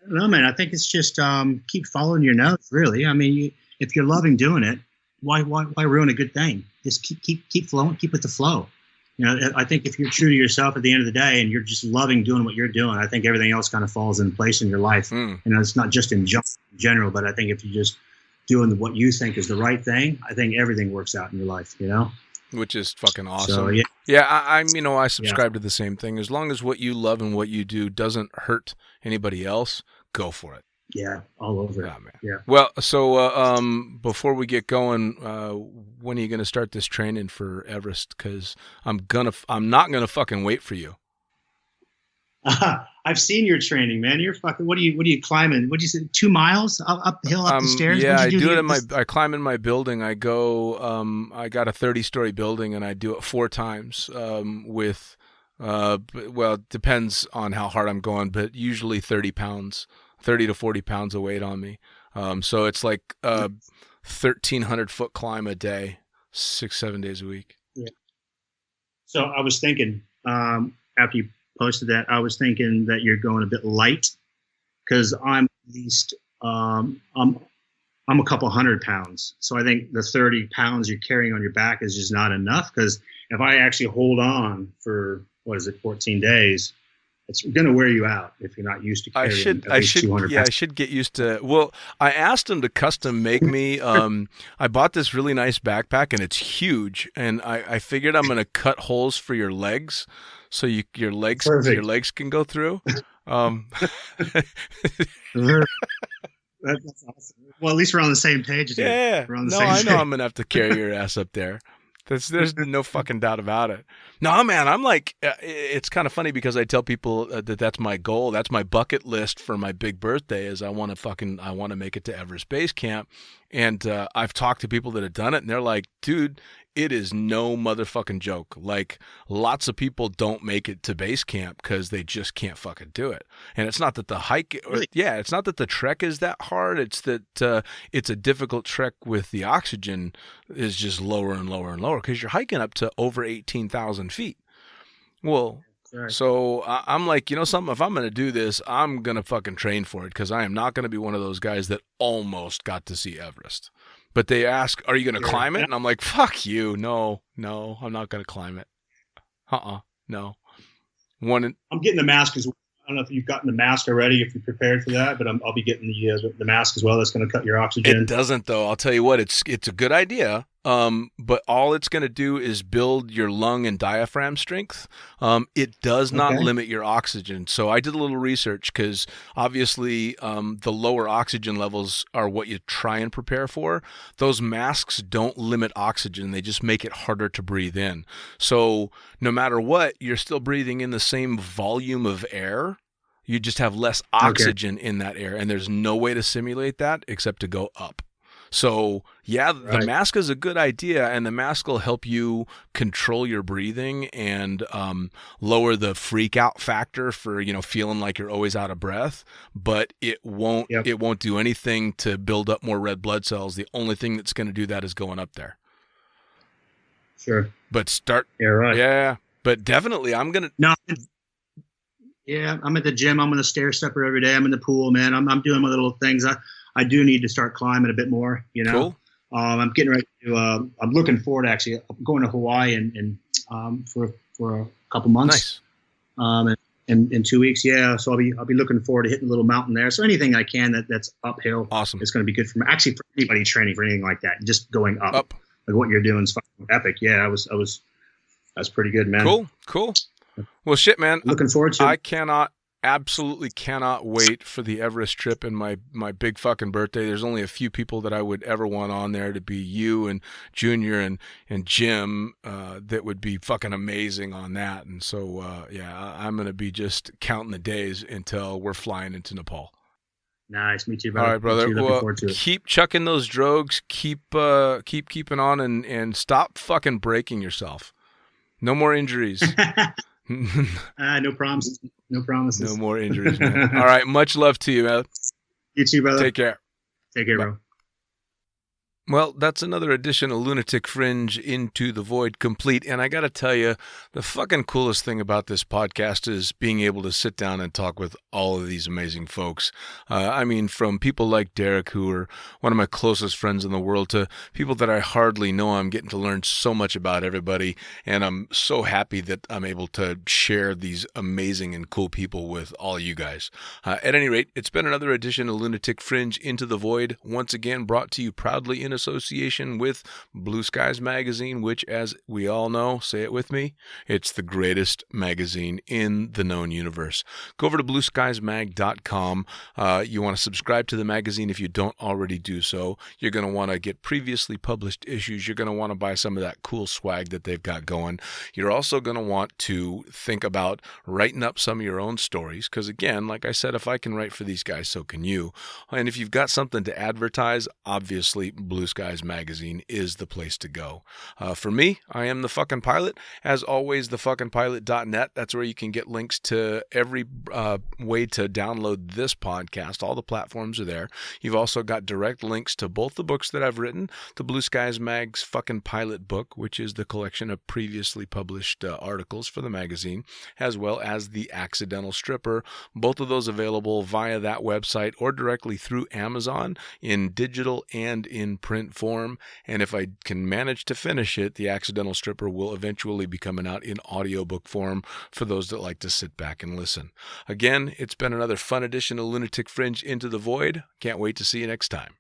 Speaker 3: No, man, I think it's just keep following your nose, really. I mean, if you're loving doing it, why ruin a good thing? Just keep flowing, keep with the flow. I think if you're true to yourself at the end of the day and you're just loving doing what you're doing, I think everything else kind of falls in place in your life. It's not just in general, but I think if you're just doing what you think is the right thing, I think everything works out in your life,
Speaker 2: Which is fucking awesome.
Speaker 3: So,
Speaker 2: I subscribe to the same thing. As long as what you love and what you do doesn't hurt anybody else, go for it.
Speaker 3: Yeah, all over.
Speaker 2: Oh, man.
Speaker 3: Yeah.
Speaker 2: Well, so before we get going, when are you going to start this training for Everest? Because I'm not gonna fucking wait for you.
Speaker 3: I've seen your training, man. You're fucking. What are you climbing? What do you say? 2 miles uphill, up the stairs?
Speaker 2: Yeah, I do it I climb in my building. I go. I got a 30-story building, and I do it 4 times. With, it depends on how hard I'm going, but usually 30 to 40 pounds of weight on me. So it's like 1,300 foot climb a day, 6-7 days a week.
Speaker 3: Yeah. So I was thinking, after you posted that, I was thinking that you're going a bit light, because I'm at least, I'm a couple 100 pounds. So I think the 30 pounds you're carrying on your back is just not enough. Because if I actually hold on for, 14 days, it's going to wear you out if you're not used to carrying at least 200 pounds.
Speaker 2: I should get used to. Well, I asked them to custom make me. I bought this really nice backpack, and it's huge. And I figured I'm going to cut holes for your legs, so your legs can go through.
Speaker 3: That's awesome. Well, at least we're on the same page. Dude.
Speaker 2: Yeah.
Speaker 3: We're on the same page.
Speaker 2: I know I'm going to have to carry your ass up there. There's no fucking doubt about it. No, man, I'm like, it's kind of funny because I tell people that that's my goal. That's my bucket list for my big birthday is I want to make it to Everest Base Camp. And I've talked to people that have done it and they're like, dude, it is no motherfucking joke. Like lots of people don't make it to base camp because they just can't fucking do it. And it's not that the hike, it's not that the trek is that hard. It's that it's a difficult trek with the oxygen is just lower and lower and lower because you're hiking up to over 18,000 feet. Well,
Speaker 3: Right.
Speaker 2: so I'm like, you know something, if I'm going to do this, I'm going to fucking train for it because I am not going to be one of those guys that almost got to see Everest. But they ask, are you going to climb it? And I'm like, fuck you. No, I'm not going to climb it. No.
Speaker 3: I'm getting the mask as well. I don't know if you've gotten the mask already, if you're prepared for that, but I'll be getting the mask as well. That's going to cut your oxygen.
Speaker 2: It doesn't, though. I'll tell you what, it's a good idea. But all it's going to do is build your lung and diaphragm strength. It does not limit your oxygen. So I did a little research because obviously the lower oxygen levels are what you try and prepare for. Those masks don't limit oxygen. They just make it harder to breathe in. So no matter what, you're still breathing in the same volume of air. You just have less oxygen in that air. And there's no way to simulate that except to go up. So, the mask is a good idea, and the mask will help you control your breathing and lower the freak out factor for, feeling like you're always out of breath, but it won't do anything to build up more red blood cells. The only thing that's going to do that is going up there.
Speaker 3: Sure.
Speaker 2: But but definitely I'm going to...
Speaker 3: No. Yeah, I'm at the gym. I'm on the stair stepper every day. I'm in the pool, man. I'm doing my little things. I do need to start climbing a bit more,
Speaker 2: Cool.
Speaker 3: I'm getting ready to, I'm looking forward actually. I'm going to Hawaii and for a couple months.
Speaker 2: Nice.
Speaker 3: In 2 weeks. Yeah. So I'll be looking forward to hitting a little mountain there. So anything I can that's uphill.
Speaker 2: Awesome.
Speaker 3: It's going to be good for me. Actually, for anybody training for anything like that, just going up. Like what you're doing is fucking epic. Yeah. That's pretty good, man.
Speaker 2: Cool. Well, shit, man.
Speaker 3: Looking forward to it.
Speaker 2: Absolutely cannot wait for the Everest trip and my big fucking birthday. There's only a few people that I would ever want on there to be you and Junior and Jim that would be fucking amazing on that. And so, I'm going to be just counting the days until we're flying into Nepal.
Speaker 3: Nice. Me too, brother.
Speaker 2: All right, brother.
Speaker 3: Looking forward to it.
Speaker 2: Keep chucking those drogues. Keep keeping on and stop fucking breaking yourself. No more injuries.
Speaker 3: No promises. No promises.
Speaker 2: No more injuries, man. All right. Much love to you, man.
Speaker 3: You too, brother.
Speaker 2: Take care.
Speaker 3: Take care, bro.
Speaker 2: Well, that's another edition of Lunatic Fringe Into the Void complete. And I got to tell you, the fucking coolest thing about this podcast is being able to sit down and talk with all of these amazing folks. From people like Derick, who are one of my closest friends in the world, to people that I hardly know. I'm getting to learn so much about everybody. And I'm so happy that I'm able to share these amazing and cool people with all you guys. At any rate, it's been another edition of Lunatic Fringe Into the Void, once again brought to you proudly in association with Blue Skies Magazine, which, as we all know, say it with me, it's the greatest magazine in the known universe. Go over to blueskiesmag.com. You want to subscribe to the magazine if you don't already do so. You're going to want to get previously published issues. You're going to want to buy some of that cool swag that they've got going. You're also going to want to think about writing up some of your own stories, because again, like I said, if I can write for these guys, so can you. And if you've got something to advertise, obviously Blue Skies Magazine is the place to go. For me, I am the fucking pilot. As always, thefuckingpilot.net. That's where you can get links to every way to download this podcast. All the platforms are there. You've also got direct links to both the books that I've written, the Blue Skies Mag's Fucking Pilot book, which is the collection of previously published articles for the magazine, as well as The Accidental Stripper. Both of those available via that website or directly through Amazon in digital and in print form. And if I can manage to finish it, The Accidental Stripper will eventually be coming out in audiobook form for those that like to sit back and listen. Again, it's been another fun edition of Lunatic Fringe Into the Void. Can't wait to see you next time.